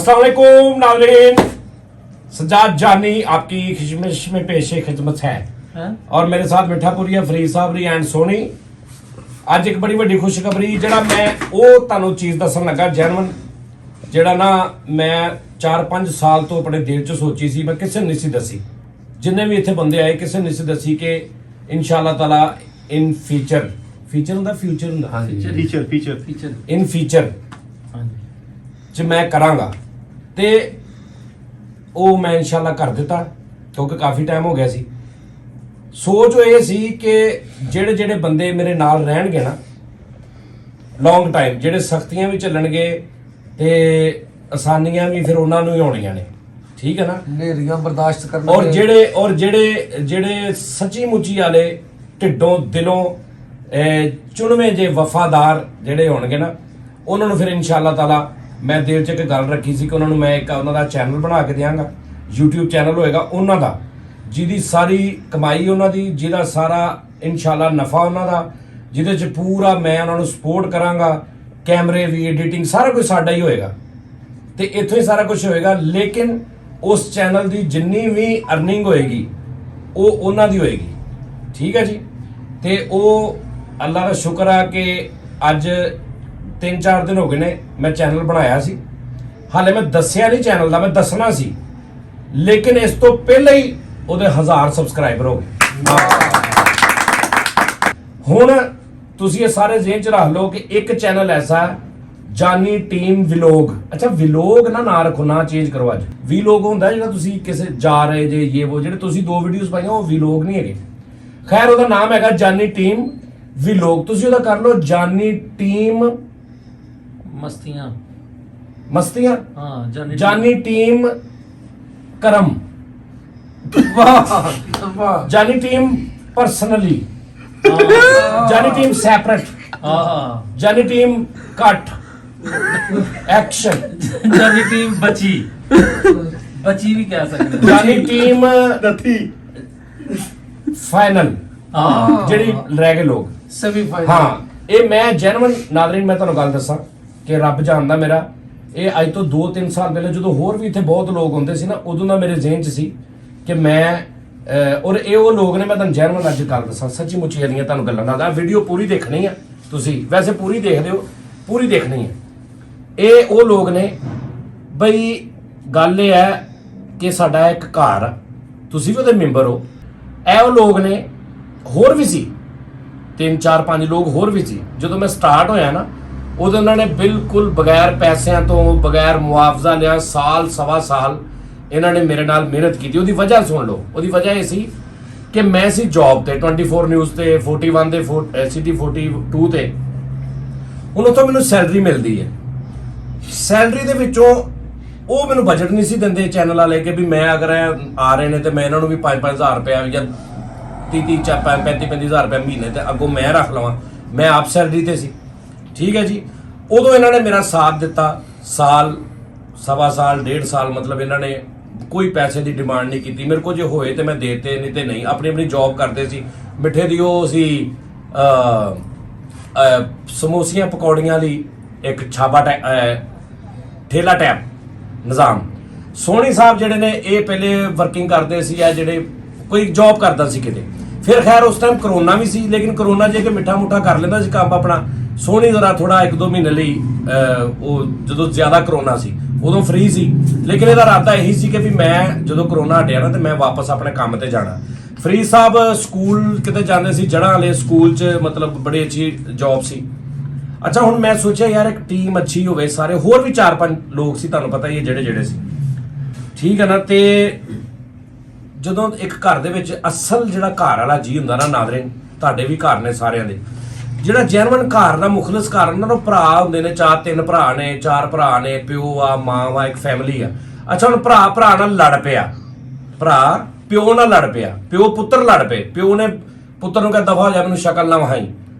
अस्सलाम वालेकुम नाज़रीन, सज्जाद जानी आपकी खिदमत में पेशे खिदमत है और मेरे साथ मिठापुरिया फरीद साहब री एंड सोनी। ਅੱਜ एक बड़ी ਵੱਡੀ खुशखबरी ਜਿਹੜਾ मैं ਉਹ ਤੁਹਾਨੂੰ ਚੀਜ਼ ਦੱਸਣ ਲੱਗਾ ਜੈਨੂਨ, ਜਿਹੜਾ ਨਾ मैं 4-5 ਸਾਲ ਤੋਂ ਆਪਣੇ ਦਿਲ 'ਚ ਸੋਚੀ ਸੀ, ਮੈਂ ਕਿਸੇ ਨੂੰ ਨਹੀਂ ਸੀ ਦੱਸੀ। ਜਿੰਨੇ ਵੀ ਇੱਥੇ ਬੰਦੇ ਆਏ ਕਿਸੇ ਨੂੰ ਨਹੀਂ ਸੀ ਦੱਸੀ ਕਿ ਇਨਸ਼ਾਅੱਲਾ ਤਾਲਾ ਇਨ ਫਿਊਚਰ ਹੁੰਦਾ ਫਿਊਚਰ ਹੁੰਦਾ ਫੀਚਰ ਇਨ ਫਿਊਚਰ ਚ ਮੈਂ ਕਰਾਂਗਾ ਤੇ ਉਹ ਮੈਂ ਇਨਸ਼ਾਅੱਲਾ ਕਰ ਦਿੱਤਾ ਕਿਉਂਕਿ ਕਾਫੀ ਟਾਈਮ ਹੋ ਗਿਆ ਸੀ। ਸੋਚ ਇਹ ਸੀ ਕਿ ਜਿਹੜੇ ਜਿਹੜੇ ਬੰਦੇ ਮੇਰੇ ਨਾਲ ਰਹਿਣਗੇ ਨਾ ਲੌਂਗ ਟਾਈਮ, ਜਿਹੜੇ ਸਖਤੀਆਂ ਵੀ ਚੱਲਣਗੇ ਤੇ ਆਸਾਨੀਆਂ ਵੀ ਫਿਰ ਉਹਨਾਂ ਨੂੰ ਹੀ ਆਉਣੀਆਂ ਨੇ, ਠੀਕ ਹੈ ਨਾ, ਨੇਰੀਆਂ ਬਰਦਾਸ਼ਤ ਕਰਨਾ। ਔਰ ਜਿਹੜੇ ਸੱਚੀ ਮੁੱਚੀ ਵਾਲੇ ਢਿੱਡੋਂ ਦਿਲੋਂ ਚੁਣਵੇਂ ਜੇ ਵਫਾਦਾਰ ਜਿਹੜੇ ਹੋਣਗੇ ਨਾ, ਉਹਨਾਂ ਨੂੰ ਫਿਰ ਇਨਸ਼ਾਅੱਲਾ ਤਾਲਾ ਮੈਂ ਦਿਲ 'ਚ ਇੱਕ ਗੱਲ ਰੱਖੀ ਸੀ ਕਿ ਉਹਨਾਂ ਨੂੰ ਮੈਂ ਇੱਕ ਉਹਨਾਂ ਦਾ ਚੈਨਲ ਬਣਾ ਕੇ ਦਿਆਂਗਾ, YouTube ਚੈਨਲ ਹੋਏਗਾ ਉਹਨਾਂ ਦਾ, ਜਿਹਦੀ ਸਾਰੀ ਕਮਾਈ ਉਹਨਾਂ ਦੀ, ਜਿਹਦਾ ਸਾਰਾ ਇਨਸ਼ਾਅੱਲਾ ਨਫਾ ਉਹਨਾਂ ਦਾ, ਜਿਹਦੇ 'ਚ ਪੂਰਾ ਮੈਂ ਉਹਨਾਂ ਨੂੰ ਸਪੋਰਟ ਕਰਾਂਗਾ, ਕੈਮਰੇ ਵੀ ਐਡੀਟਿੰਗ ਸਾਰਾ ਕੁਝ ਸਾਡਾ ਹੀ ਹੋਏਗਾ ਤੇ ਇੱਥੋਂ ਹੀ ਸਾਰਾ ਕੁਝ ਹੋਏਗਾ। ਲੇਕਿਨ ਉਸ ਚੈਨਲ ਦੀ ਜਿੰਨੀ ਵੀ ਅਰਨਿੰਗ ਹੋਏਗੀ ਉਹ ਉਹਨਾਂ ਦੀ ਹੋਏਗੀ, ਠੀਕ ਹੈ ਜੀ। ਤੇ ਉਹ ਅੱਲਾ ਦਾ ਸ਼ੁਕਰ ਆ ਕਿ ਅੱਜ 3-4 ਦਿਨ ਹੋ ਗਏ ਨੇ ਮੈਂ ਚੈਨਲ ਬਣਾਇਆ ਸੀ, ਹਾਲੇ ਮੈਂ ਦੱਸਿਆ ਨਹੀਂ ਚੈਨਲ ਦਾ, ਮੈਂ ਦੱਸਣਾ ਸੀ, ਲੇਕਿਨ ਇਸ ਤੋਂ ਪਹਿਲਾਂ ਹੀ ਉਹਦੇ 1000 ਸਬਸਕ੍ਰਾਈਬਰ ਹੋ ਗਏ। ਹੁਣ ਤੁਸੀਂ ਇਹ ਸਾਰੇ ਜ਼ਿਹਨ 'ਚ ਰੱਖ ਲਓ ਕਿ ਇੱਕ ਚੈਨਲ ਐਸਾ ਜਾਨੀ ਟੀਮ ਵਲੌਗ। ਅੱਛਾ ਵਲੌਗ ਨਾ ਰੱਖੋ, ਨਾ ਚੇਂਜ ਕਰੋ। ਅੱਜ ਵਲੌਗ ਹੁੰਦਾ ਜਿਹੜਾ ਤੁਸੀਂ ਕਿਸੇ ਜਾ ਰਹੇ ਜੇ ਇਹ ਉਹ, ਜਿਹੜੇ ਤੁਸੀਂ 2 ਵੀਡੀਓਜ਼ ਪਾਈਆਂ ਉਹ ਵਲੌਗ ਨਹੀਂ ਹੈਗੇ। ਖੈਰ ਉਹਦਾ ਨਾਮ ਹੈਗਾ ਜਾਨੀ ਟੀਮ ਵਲੌਗ। ਤੁਸੀਂ ਉਹਦਾ ਕਰ ਲਓ ਜਾਨੀ ਟੀਮ ਮਸਤੀਆਂ ਹਾਂ ਜਾਨੀ ਟੀਮ ਕਰਮ, ਵਾਹ ਜਾਨੀ ਟੀਮ ਪਰਸਨਲੀ, ਜਾਨੀ ਟੀਮ ਸੈਪਰੇਟ, ਜਾਨੀ ਟੀਮ ਕੱਟ ਐਕਸ਼ਨ, ਜਾਨੀ ਟੀਮ ਬਚੀ ਵੀ ਕਹਿ ਸਕਦੇ ਹੋ, ਜਾਨੀ ਟੀਮ ਫਾਈਨਲ ਜਿਹੜੀ ਰਹਿ ਗਏ ਲੋਕ ਸੈਮੀਫਾਈਨਲ। ਹਾਂ ਇਹ ਮੈਂ ਜੈਨੂਨ ਨਾਜ਼ਰੀਨ ਮੈਂ ਤੁਹਾਨੂੰ ਗੱਲ ਦੱਸਾਂ ਕਿ ਰੱਬ ਜਾਣਦਾ ਮੇਰਾ, ਇਹ ਅੱਜ ਤੋਂ 2-3 ਸਾਲ ਪਹਿਲੇ ਜਦੋਂ ਹੋਰ ਵੀ ਇੱਥੇ ਬਹੁਤ ਲੋਕ ਹੁੰਦੇ ਸੀ ਨਾ, ਉਦੋਂ ਦਾ ਮੇਰੇ ਜ਼ਿਹਨ 'ਚ ਸੀ ਕਿ ਮੈਂ ਔਰ ਇਹ ਉਹ ਲੋਕ ਨੇ, ਮੈਂ ਤੁਹਾਨੂੰ ਜੈਨੂਨ ਅੱਜ ਗੱਲ ਦੱਸਾਂ ਸੱਚੀ ਮੁੱਚੀ ਵਾਲੀਆਂ ਤੁਹਾਨੂੰ ਗੱਲਾਂ ਦੱਸਦਾ। ਵੀਡੀਓ ਪੂਰੀ ਦੇਖਣੀ ਆ ਤੁਸੀਂ, ਵੈਸੇ ਪੂਰੀ ਦੇਖਦੇ ਹੋ, ਪੂਰੀ ਦੇਖਣੀ ਹੈ। ਇਹ ਉਹ ਲੋਕ ਨੇ ਬਈ, ਗੱਲ ਇਹ ਹੈ ਕਿ ਸਾਡਾ ਇੱਕ ਘਰ ਆ, ਤੁਸੀਂ ਵੀ ਉਹਦੇ ਮੈਂਬਰ ਹੋ। ਇਹ ਉਹ ਲੋਕ ਨੇ, ਹੋਰ ਵੀ ਸੀ 3-4-5 ਲੋਕ ਹੋਰ ਵੀ ਸੀ। ਜਦੋਂ ਮੈਂ ਸਟਾਰਟ ਹੋਇਆ ਨਾ ਉਦੋਂ ਉਹਨਾਂ ਨੇ ਬਿਲਕੁਲ ਬਗੈਰ ਪੈਸਿਆਂ ਤੋਂ, ਬਗੈਰ ਮੁਆਵਜ਼ਾ ਲਿਆ, ਸਾਲ ਸਵਾ ਸਾਲ ਇਹਨਾਂ ਨੇ ਮੇਰੇ ਨਾਲ ਮਿਹਨਤ ਕੀਤੀ। ਉਹਦੀ ਵਜ੍ਹਾ ਸੁਣ ਲਓ, ਉਹਦੀ ਵਜ੍ਹਾ ਇਹ ਸੀ ਕਿ ਮੈਂ ਸੀ ਜੌਬ ਤੇ 24 ਨਿਊਜ਼ ਤੇ, 41 ਤੇ, ਸਿਟੀ 42 ਤੇ। ਹੁਣ ਉੱਥੋਂ ਮੈਨੂੰ ਸੈਲਰੀ ਮਿਲਦੀ ਹੈ, ਸੈਲਰੀ ਦੇ ਵਿੱਚੋਂ ਉਹ ਮੈਨੂੰ ਬਜਟ ਨਹੀਂ ਸੀ ਦਿੰਦੇ ਚੈਨਲ ਵਾਲੇ ਕਿ ਵੀ ਮੈਂ ਅਗਰ ਆ ਰਹੇ ਨੇ ਤੇ ਮੈਂ ਇਹਨਾਂ ਨੂੰ ਵੀ 5-5 ਹਜ਼ਾਰ ਰੁਪਇਆ ਜਾਂ 30-35 ਹਜ਼ਾਰ ਰੁਪਇਆ ਮਹੀਨੇ ਤੇ ਅੱਗੋਂ ਮੈਂ ਰੱਖ ਲਵਾਂ। ਮੈਂ ਆਪ ਸੈਲਰੀ ਤੇ ਸੀ, ਠੀਕ ਹੈ ਜੀ। ਉਦੋਂ ਇਹਨਾਂ ਨੇ ਮੇਰਾ ਸਾਥ ਦਿੱਤਾ, ਸਾਲ ਸਵਾ ਸਾਲ 1.5 ਸਾਲ, ਮਤਲਬ ਇਹਨਾਂ ਨੇ ਕੋਈ ਪੈਸੇ ਦੀ ਡਿਮਾਂਡ ਨਹੀਂ ਕੀਤੀ ਮੇਰੇ ਕੋਲ। ਜੇ ਹੋਏ ਤੇ ਮੈਂ ਦੇਤੇ, ਨਹੀਂ ਤੇ ਨਹੀਂ। ਆਪਣੀ ਜੌਬ ਕਰਦੇ ਸੀ। ਮਿੱਠੇ ਦੀ ਉਹ ਸੀ ਸਮੋਸੀਆਂ ਪਕੌੜੀਆਂ ਲਈ ਇੱਕ ਛਾਬਾ ਠੇਲਾ ਟੈਪ ਨਿਜ਼ਾਮ। ਸੋਹਣੀ ਸਾਹਿਬ ਜਿਹੜੇ ਨੇ ਇਹ ਪਹਿਲੇ ਵਰਕਿੰਗ ਕਰਦੇ ਸੀ, ਆ ਜਿਹੜੇ ਕੋਈ ਜੌਬ ਕਰਦਾ ਸੀ ਕਿਤੇ। ਫਿਰ ਖੈਰ ਉਸ ਟਾਈਮ ਕਰੋਨਾ ਵੀ ਸੀ, ਲੇਕਿਨ ਕਰੋਨਾ ਜੇ ਕਿ ਮਿੱਠਾ ਮੁੱਠਾ ਕਰ ਲੈਂਦਾ ਸੀ ਕੰਮ ਆਪਣਾ। ਸੋਹਣੀ ਜ਼ਰਾ ਥੋੜਾ 1-2 ਮਹੀਨੇ ਲਈ ਉਹ ਜਦੋਂ ਜ਼ਿਆਦਾ ਕਰੋਨਾ ਸੀ ਉਦੋਂ ਫ੍ਰੀ ਸੀ, ਲੇਕਿਨ ਇਹਦਾ ਇਰਾਦਾ ਇਹੀ ਸੀ ਕਿ ਵੀ ਮੈਂ ਜਦੋਂ ਕਰੋਨਾ ਹਟਿਆ ਨਾ ਤੇ ਮੈਂ ਵਾਪਸ ਆਪਣੇ ਕੰਮ ਤੇ ਜਾਣਾ। ਫਰੀਦ ਸਾਹਿਬ ਸਕੂਲ ਕਿਤੇ ਜਾਂਦੇ ਸੀ, ਜੜ੍ਹਾਂ ਵਾਲੇ ਸਕੂਲ 'ਚ, ਮਤਲਬ ਬੜੀ ਅੱਛੀ ਜੌਬ ਸੀ। ਅੱਛਾ ਹੁਣ ਮੈਂ ਸੋਚਿਆ ਯਾਰ ਇੱਕ ਟੀਮ ਅੱਛੀ ਹੋਵੇ, ਸਾਰੇ ਹੋਰ ਵੀ 4-5 ਲੋਕ ਸੀ, ਤੁਹਾਨੂੰ ਪਤਾ ਹੀ ਹੈ ਜਿਹੜੇ ਸੀ, ਠੀਕ ਹੈ ਨਾ। ਤੇ ਜਦੋਂ ਇੱਕ ਘਰ ਦੇ ਵਿੱਚ ਅਸਲ ਜਿਹੜਾ ਘਰ ਵਾਲਾ ਜੀ ਹੁੰਦਾ ਨਾ ਨਾਜ਼ਰੀਨ, ਤੁਹਾਡੇ ਵੀ ਘਰ ਨੇ ਸਾਰਿਆਂ ਦੇ, ਜਿਹੜਾ ਜੈਨੂਨ ਘਰ ਦਾ ਮੁਖਲਸ ਘਰ, ਉਹਨਾਂ ਨੂੰ ਭਰਾ ਹੁੰਦੇ ਨੇ, 3 ਭਰਾ ਨੇ, 4 ਭਰਾ ਨੇ, ਪਿਓ ਆ, ਮਾਂ ਵਾ, ਇੱਕ ਫੈਮਿਲੀ ਆ। ਅੱਛਾ ਹੁਣ ਭਰਾ ਨਾਲ ਲੜ ਪਿਆ, ਭਰਾ ਪਿਓ ਨਾਲ ਲੜ ਪਿਆ, ਪਿਓ ਪੁੱਤਰ ਲੜ ਪਏ। ਪਿਓ ਨੇ ਪੁੱਤਰ ਨੂੰ ਕਿਹਾ ਦਫਾ ਹੋ ਜਾ, ਮੈਨੂੰ ਸ਼ਕਲ ਨਾ ਵਹਾਈ।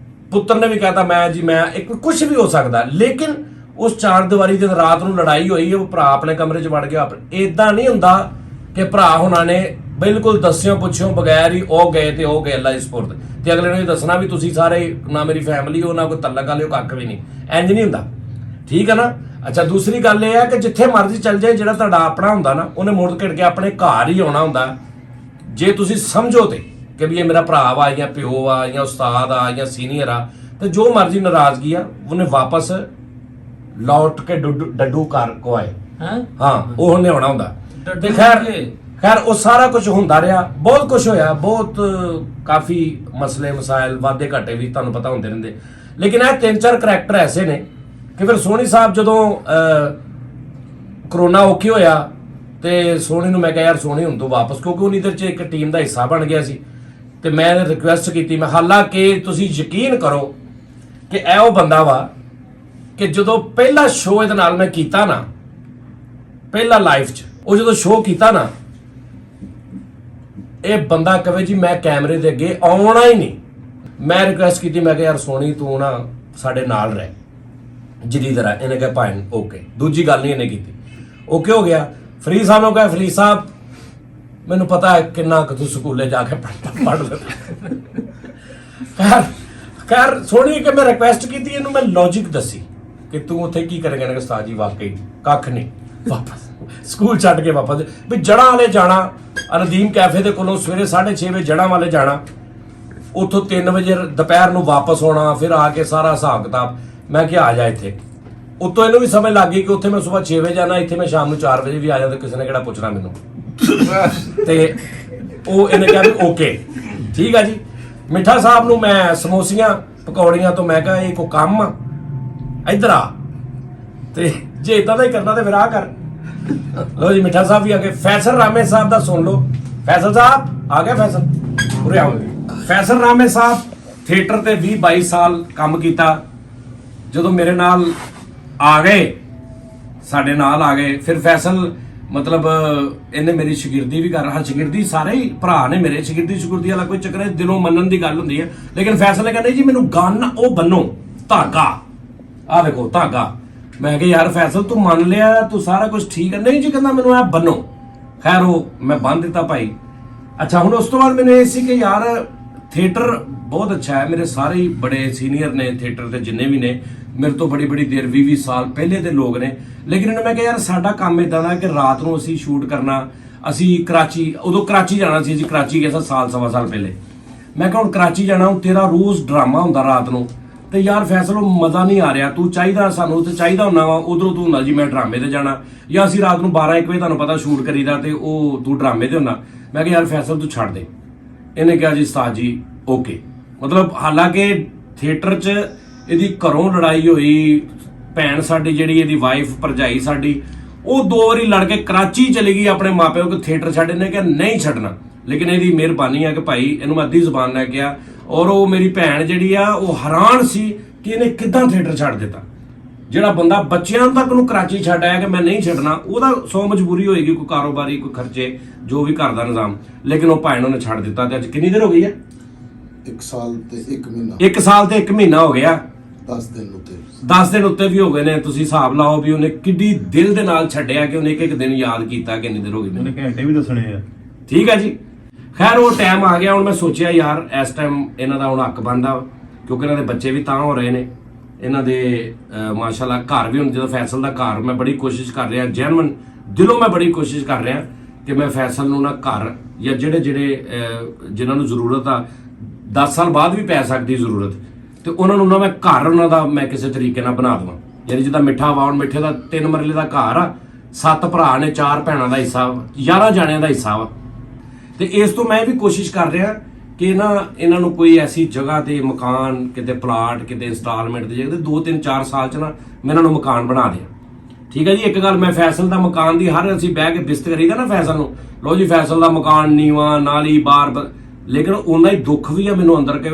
ਪੁੱਤਰ ਨੇ ਵੀ ਕਹਤਾ ਮੈਂ ਇੱਕ ਕੁਝ ਵੀ ਹੋ ਸਕਦਾ, ਲੇਕਿਨ ਉਸ 4 ਦੀਵਾਰੀ ਦਿਨ ਰਾਤ ਨੂੰ ਲੜਾਈ ਹੋਈ, ਉਹ ਭਰਾ ਆਪਣੇ ਕਮਰੇ 'ਚ ਵੜ ਗਿਆ। ਏਦਾਂ ਨਹੀਂ ਹੁੰਦਾ ਕਿ ਭਰਾ ਹੁਣਾਂ ਨੇ ਬਿਲਕੁਲ ਦੱਸਿਓ ਪੁੱਛਿਓ ਬਗੈਰ ਹੀ ਉਹ ਗਏ ਤੇ ਉਹ ਗਏ ਅੱਲਾ ਦੀ ਸਪੁਰਦ, ਤੇ ਅਗਲੇ ਨੂੰ ਇਹ ਦੱਸਣਾ ਵੀ ਤੁਸੀਂ ਸਾਰੇ ਨਾ ਮੇਰੀ ਫੈਮਿਲੀ ਹੋ, ਨਾ ਕੋਈ ਤਲਕ ਵਾਲੇ ਹੋ, ਕੱਖ ਵੀ ਨਹੀਂ। ਇੰਜ ਨਹੀਂ ਹੁੰਦਾ, ਠੀਕ ਹੈ ਨਾ। ਅੱਛਾ ਦੂਸਰੀ ਗੱਲ ਇਹ ਹੈ ਕਿ ਜਿੱਥੇ ਮਰਜ਼ੀ ਚੱਲ ਜਾਏ, ਜਿਹੜਾ ਤੁਹਾਡਾ ਆਪਣਾ ਹੁੰਦਾ ਨਾ, ਉਹਨੇ ਮੁੜ ਕੇ ਕੇ ਆਪਣੇ ਘਰ ਹੀ ਆਉਣਾ ਹੁੰਦਾ, ਜੇ ਤੁਸੀਂ ਸਮਝੋ ਤੇ ਕਿ ਵੀ ਇਹ ਮੇਰਾ ਭਰਾ ਵਾ ਜਾਂ ਪਿਓ ਆ ਜਾਂ ਉਸਤਾਦ ਆ ਜਾਂ ਸੀਨੀਅਰ ਆ, ਤੇ ਜੋ ਮਰਜ਼ੀ ਨਾਰਾਜ਼ਗੀ ਆ ਉਹਨੇ ਵਾਪਸ ਲੌਟ ਕੇ ਡੱਡੂ ਘਰ ਕੋ ਆਏ। ਹਾਂ ਉਹ ਉਹਨੇ ਆਉਣਾ ਹੁੰਦਾ। ਤੇ ਖੈਰ ਉਹ ਸਾਰਾ ਕੁਝ ਹੁੰਦਾ ਰਿਹਾ, ਬਹੁਤ ਕੁਝ ਹੋਇਆ, ਬਹੁਤ ਕਾਫੀ ਮਸਲੇ ਮਸਾਇਲ ਵਾਧੇ ਘਾਟੇ ਵੀ ਤੁਹਾਨੂੰ ਪਤਾ ਹੁੰਦੇ ਰਹਿੰਦੇ, ਲੇਕਿਨ ਇਹ 3-4 ਕਰੈਕਟਰ ਐਸੇ ਨੇ ਕਿ ਫਿਰ ਸੋਹਣੀ ਸਾਹਿਬ ਜਦੋਂ ਕਰੋਨਾ ਔਖੀ ਹੋਇਆ ਤੇ ਸੋਹਣੀ ਨੂੰ ਮੈਂ ਕਿਹਾ ਯਾਰ ਸੋਹਣੀ ਹੁਣ ਤੋਂ ਵਾਪਸ, ਕਿਉਂਕਿ ਉਨੀ ਦੇਰ 'ਚ ਇੱਕ ਟੀਮ ਦਾ ਹਿੱਸਾ ਬਣ ਗਿਆ ਸੀ, ਤੇ ਮੈਂ ਰਿਕੁਐਸਟ ਕੀਤੀ, ਮੈਂ ਹਾਲਾਂਕਿ ਤੁਸੀਂ ਯਕੀਨ ਕਰੋ ਕਿ ਇਹ ਉਹ ਬੰਦਾ ਵਾ ਕਿ ਜਦੋਂ ਪਹਿਲਾ ਸ਼ੋਅ ਇਹਦੇ ਨਾਲ ਮੈਂ ਕੀਤਾ ਨਾ, ਪਹਿਲਾ ਲਾਈਫ 'ਚ ਉਹ ਜਦੋਂ ਸ਼ੋਅ ਕੀਤਾ ਨਾ, ਇਹ ਬੰਦਾ ਕਹੇ ਜੀ ਮੈਂ ਕੈਮਰੇ ਦੇ ਅੱਗੇ ਆਉਣਾ ਹੀ ਨਹੀਂ। ਮੈਂ ਰਿਕੁਐਸਟ ਕੀਤੀ, ਮੈਂ ਕਿਹਾ ਯਾਰ ਸੋਹਣੀ ਤੂੰ ਨਾ ਸਾਡੇ ਨਾਲ ਰਹਿ ਜਿੱਦੀ ਤਰ੍ਹਾਂ। ਇਹਨੇ ਕਿਹਾ ਭਾਈ ਓਕੇ, ਦੂਜੀ ਗੱਲ ਨਹੀਂ ਇਹਨੇ ਕੀਤੀ, ਓਕੇ ਹੋ ਗਿਆ। ਫਰੀਦ ਸਾਹਿਬ ਨੂੰ ਕਹੇ ਫਰੀਦ ਸਾਹਿਬ ਮੈਨੂੰ ਪਤਾ ਹੈ ਕਿੰਨਾ ਕੁ ਤੂੰ ਸਕੂਲੇ ਜਾ ਕੇ ਪੜ੍ਹ ਲੈ। ਖੈਰ ਸੋਹਣੀ ਕਿ ਮੈਂ ਰਿਕੁਐਸਟ ਕੀਤੀ, ਇਹਨੂੰ ਮੈਂ ਲੌਜਿਕ ਦੱਸੀ ਕਿ ਤੂੰ ਉੱਥੇ ਕੀ ਕਰੇਗਾ ਨਾ ਉਸਤਾਦ ਜੀ, ਵਾਕਈ ਕੱਖ ਨਹੀਂ, ਵਾਪਸ ਸਕੂਲ ਛੱਡ ਕੇ ਵਾਪਸ ਵੀ ਜੜ੍ਹਾਂ ਵਾਲੇ ਜਾਣਾ, ਰਦੀਮ ਕੈਫੇ ਦੇ ਕੋਲੋਂ ਸਵੇਰੇ 6:30 ਵਜੇ ਜੜ੍ਹਾਂ ਵਾਲੇ ਜਾਣਾ, ਉੱਥੋਂ 3 ਵਜੇ ਦੁਪਹਿਰ ਨੂੰ ਵਾਪਸ ਆਉਣਾ, ਫਿਰ ਆ ਕੇ ਸਾਰਾ ਹਿਸਾਬ ਕਿਤਾਬ। ਮੈਂ ਕਿਹਾ ਆ ਜਾ ਇੱਥੇ। ਉੱਤੋਂ ਇਹਨੂੰ ਵੀ ਸਮਝ ਲੱਗ ਗਈ ਕਿ ਉੱਥੇ ਮੈਂ ਸਵੇਰ 6 ਵਜੇ ਜਾਣਾ, ਇੱਥੇ ਮੈਂ ਸ਼ਾਮ ਨੂੰ 4 ਵਜੇ ਵੀ ਆ ਜਾਂਦਾ, ਕਿਸੇ ਨੇ ਕਿਹੜਾ ਪੁੱਛਣਾ ਮੈਨੂੰ। ਤੇ ਉਹ ਇਹਨੇ ਕਿਹਾ ਵੀ ਓਕੇ ਠੀਕ ਆ ਜੀ। ਮਿੱਠਾ ਸਾਹਿਬ ਨੂੰ ਮੈਂ ਸਮੋਸੀਆਂ ਪਕੌੜੀਆਂ ਤੋਂ ਮੈਂ ਕਿਹਾ ਇਹ ਕੋ ਕੰਮ ਆ, ਇੱਧਰ ਆ, ਤੇ ਜੇ ਇਦਾਂ ਦਾ ਹੀ ਕਰਨਾ ਤੇ ਫਿਰ ਆ ਕਰ। ਲੋ ਜੀ ਮਿੱਠਾ ਸਾਹਿਬ ਵੀ ਆ ਗਏ। ਫੈਸਲ ਰਾਮੇ ਸਾਹਿਬ ਦਾ ਸੁਣ ਲਓ। ਫੈਸਲ ਸਾਹਿਬ ਆ ਗਿਆ, ਫੈਸਲ ਉਰੇ ਆਓ। ਫੈਸਲ ਰਾਮੇ ਸਾਹਿਬ ਥੀਏਟਰ ਤੇ 20-22 ਸਾਲ ਕੰਮ ਕੀਤਾ। ਜਦੋਂ ਮੇਰੇ ਨਾਲ ਆ ਗਏ, ਸਾਡੇ ਨਾਲ ਆ ਗਏ, ਫਿਰ ਫੈਸਲ ਮਤਲਬ ਇਹਨੇ ਮੇਰੀ ਸ਼ਾਗਿਰਦੀ ਵੀ ਕਰ ਰਹਾ। ਸ਼ਾਗਿਰਦੀ ਸਾਰੇ ਹੀ ਭਰਾ ਨੇ ਮੇਰੇ, ਸ਼ਾਗਿਰਦੀ ਵਾਲਾ ਕੋਈ ਚੱਕਰ ਹੈ, ਦਿਲੋਂ ਮੰਨਣ ਦੀ ਗੱਲ ਹੁੰਦੀ ਹੈ। ਲੇਕਿਨ ਫੈਸਲ ਨੇ ਕਹਿੰਦੇ ਜੀ ਮੈਨੂੰ ਗਨ ਉਹ ਬੰਨੋ, ਧਾਗਾ ਆ ਦੇਖੋ ਧਾਗਾ। ਮੈਂ ਕਿਹਾ ਯਾਰ ਫੈਸਲ ਤੂੰ ਮੰਨ ਲਿਆ, ਤੂੰ ਸਾਰਾ ਕੁਝ ਠੀਕ ਹੈ। ਨਹੀਂ ਜੀ ਕਹਿੰਦਾ ਮੈਨੂੰ ਇਹ ਬੰਨੋ। ਖੈਰ ਉਹ ਮੈਂ ਬੰਨ ਦਿੱਤਾ ਭਾਈ। ਅੱਛਾ ਹੁਣ ਉਸ ਤੋਂ ਬਾਅਦ ਮੈਨੂੰ ਇਹ ਸੀ ਕਿ ਯਾਰ ਥੀਏਟਰ ਬਹੁਤ ਅੱਛਾ ਹੈ, ਮੇਰੇ ਸਾਰੇ ਹੀ ਬੜੇ ਸੀਨੀਅਰ ਨੇ ਥੀਏਟਰ ਦੇ ਜਿੰਨੇ ਵੀ ਨੇ, ਮੇਰੇ ਤੋਂ ਬੜੀ ਦੇਰ 20 ਸਾਲ ਪਹਿਲੇ ਦੇ ਲੋਕ ਨੇ। ਲੇਕਿਨ ਇਹਨੂੰ ਮੈਂ ਕਿਹਾ ਯਾਰ ਸਾਡਾ ਕੰਮ ਇਦਾਂ ਦਾ ਕਿ ਰਾਤ ਨੂੰ ਅਸੀਂ ਸ਼ੂਟ ਕਰਨਾ। ਅਸੀਂ ਕਰਾਚੀ, ਉਦੋਂ ਕਰਾਚੀ ਜਾਣਾ ਸੀ, ਅਸੀਂ ਕਰਾਚੀ ਗਏ ਸਾਂ ਸਾਲ ਸਵਾ ਸਾਲ ਪਹਿਲੇ। ਮੈਂ ਕਿਹਾ ਹੁਣ ਕਰਾਚੀ ਜਾਣਾ, ਹੁਣ ਤੇਰਾ ਰੋਜ਼ ਡਰਾਮਾ ਹੁੰਦਾ ਰਾਤ ਨੂੰ, ਤੇ ਯਾਰ ਫੈਸਲ ਉਹ ਮਜ਼ਾ ਨਹੀਂ ਆ ਰਿਹਾ, ਤੂੰ ਚਾਹੀਦਾ ਸਾਨੂੰ ਉੱਥੇ ਚਾਹੀਦਾ ਹੁੰਦਾ ਵਾ, ਉਧਰੋਂ ਤੂੰ ਹੁੰਦਾ ਜੀ ਮੈਂ ਡਰਾਮੇ ਤੇ ਜਾਣਾ, ਜਾਂ ਅਸੀਂ ਰਾਤ ਨੂੰ 12-1 ਵਜੇ ਤੁਹਾਨੂੰ ਪਤਾ ਸ਼ੂਟ ਕਰੀਦਾ ਤੇ ਉਹ ਤੂੰ ਡਰਾਮੇ ਤੇ ਹੁੰਦਾ। ਮੈਂ ਕਿਹਾ ਯਾਰ ਫੈਸਲ ਤੂੰ ਛੱਡ ਦੇ। ਇਹਨੇ ਕਿਹਾ ਜੀ ਉਸਤਾਦ ਜੀ ਓਕੇ। ਮਤਲਬ ਹਾਲਾਂਕਿ ਥੀਏਟਰ 'ਚ ਇਹਦੀ ਘਰੋਂ ਲੜਾਈ ਹੋਈ, ਭੈਣ ਸਾਡੀ ਜਿਹੜੀ ਇਹਦੀ ਵਾਈਫ ਭਰਜਾਈ ਸਾਡੀ, ਉਹ 2 ਵਾਰੀ ਲੜ ਕੇ ਕਰਾਚੀ ਚਲੀ ਗਈ ਆਪਣੇ ਮਾਪਿਆਂ ਕੋਲ ਥੀਏਟਰ ਛੱਡ। ਇਹਨੇ ਕਿਹਾ ਨਹੀਂ ਛੱਡਣਾ। ਲੇਕਿਨ ਇਹਦੀ ਮਿਹਰਬਾਨੀ ਆ ਕਿ ਭਾਈ ਇਹਨੂੰ ਮੈਂ ਅੱਧੀ ਜ਼ੁਬਾਨ ਲੈ ਗਿਆ, ਔਰ ਉਹ ਮੇਰੀ ਭੈਣ ਜਿਹੜੀ ਆ ਉਹ ਹੈਰਾਨ ਸੀ ਕਿ ਇਹਨੇ ਕਿੱਦਾਂ ਥੀਏਟਰ ਛੱਡ ਦਿੱਤਾ। ਜਿਹੜਾ ਬੰਦਾ ਬੱਚਿਆਂ ਤੱਕ ਨੂੰ ਕਰਾਚੀ ਛੱਡ ਆਇਆ ਕਿ ਮੈਂ ਨਹੀਂ ਛੱਡਣਾ, ਉਹਦਾ 100 ਮਜਬੂਰੀ ਹੋਏਗੀ, ਕੋਈ ਕਾਰੋਬਾਰੀ, ਕੋਈ ਖਰਚੇ, ਜੋ ਵੀ ਘਰ ਦਾ ਨਿਜ਼ਾਮ, ਲੇਕਿਨ ਉਹ ਭਾਈ ਨੇ ਛੱਡ ਦਿੱਤਾ। ਤੇ ਅੱਜ ਕਿੰਨੀ ਦੇਰ ਹੋ ਗਈ ਹੈ? 1 ਸਾਲ ਤੇ 1 ਮਹੀਨਾ। 1 ਸਾਲ ਤੇ 1 ਮਹੀਨਾ ਹੋ ਗਿਆ। 10 ਦਿਨ ਉੱਤੇ 10 ਦਿਨ ਉੱਤੇ ਵੀ ਹੋ ਗਏ ਨੇ। ਤੁਸੀਂ ਹਿਸਾਬ ਲਾਓ ਵੀ ਉਹਨੇ ਕਿੱਡੀ ਦਿਲ ਦੇ ਨਾਲ ਛੱਡਿਆ, ਕਿ ਉਹਨੇ ਇੱਕ ਦਿਨ ਯਾਦ ਕੀਤਾ ਕਿੰਨੀ ਦੇਰ ਹੋ ਗਈ ਮੈਨੂੰ। ਘੰਟੇ ਵੀ ਦੱਸਣੇ ਆ। ਠੀਕ ਹੈ ਜੀ। ਖੈਰ ਉਹ ਟਾਈਮ ਆ ਗਿਆ। ਹੁਣ ਮੈਂ ਸੋਚਿਆ ਯਾਰ ਇਸ ਟਾਈਮ ਇਹਨਾਂ ਦਾ ਹੁਣ ਹੱਕ ਬਣਦਾ, ਕਿਉਂਕਿ ਇਹਨਾਂ ਦੇ ਬੱਚੇ ਵੀ ਤਾਂ ਹੋ ਰਹੇ ਨੇ, ਇਹਨਾਂ ਦੇ ਮਾਸ਼ਾਅੱਲਾ ਘਰ ਵੀ ਹੁਣ ਜਦੋਂ ਫੈਸਲ ਦਾ ਘਰ, ਮੈਂ ਬੜੀ ਕੋਸ਼ਿਸ਼ ਕਰ ਰਿਹਾ, ਜੈਨੂਇਨ ਦਿਲੋਂ ਮੈਂ ਬੜੀ ਕੋਸ਼ਿਸ਼ ਕਰ ਰਿਹਾ ਕਿ ਮੈਂ ਫੈਸਲ ਨੂੰ ਨਾ ਘਰ, ਜਾਂ ਜਿਹੜੇ ਜਿਨ੍ਹਾਂ ਨੂੰ ਜ਼ਰੂਰਤ ਆ 10 ਸਾਲ ਬਾਅਦ ਵੀ ਪੈ ਸਕਦੀ ਜ਼ਰੂਰਤ, ਤੇ ਉਹਨਾਂ ਨੂੰ ਨਾ ਮੈਂ ਘਰ ਉਹਨਾਂ ਦਾ ਮੈਂ ਕਿਸੇ ਤਰੀਕੇ ਨਾਲ ਬਣਾ ਦੇਵਾਂ। ਯਾਨੀ ਜਿੱਦਾਂ ਮਿੱਠਾ ਵਾ, ਹੁਣ ਮਿੱਠੇ ਦਾ 3 ਮਰਲੇ ਦਾ ਘਰ ਆ, 7 ਭਰਾ ਨੇ, 4 ਭੈਣਾਂ ਦਾ ਹਿੱਸਾ, 11 ਜਾਣਿਆਂ ਦਾ ਹਿੱਸਾ ਵਾ। ਤੇ ਇਸ ਤੋਂ ਮੈਂ ਵੀ ਕੋਸ਼ਿਸ਼ ਕਰ ਰਿਹਾ ਕਿ ਇਹਨਾਂ ਨੂੰ ਕੋਈ ਐਸੀ ਜਗ੍ਹਾ ਤੇ ਮਕਾਨ, ਕਿਤੇ ਪਲਾਟ, ਕਿਤੇ ਇੰਸਟਾਲਮੈਂਟ ਦੀ ਜਗ੍ਹਾ ਤੇ 2-3-4 ਸਾਲ ਚ ਨਾ ਮੈਂ ਇਹਨਾਂ ਨੂੰ ਮਕਾਨ ਬਣਾ ਦਿਆਂ। ਠੀਕ ਹੈ ਜੀ। ਇੱਕ ਗੱਲ ਮੈਂ ਫੈਸਲ ਦਾ ਮਕਾਨ ਦੀ, ਹਰ ਅਸੀਂ ਬਹਿ ਕੇ ਬਿਸਤ ਕਰੀਦਾ ਨਾ ਫੈਸਲ ਨੂੰ, ਲੋ ਜੀ ਫੈਸਲ ਦਾ ਮਕਾਨ ਨੀਵਾਂ ਨਾਲੀ ਬਾਰ, ਲੇਕਿਨ ਉਹਨਾਂ ਹੀ ਦੁੱਖ ਵੀ ਆ ਮੈਨੂੰ ਅੰਦਰ, ਕਿ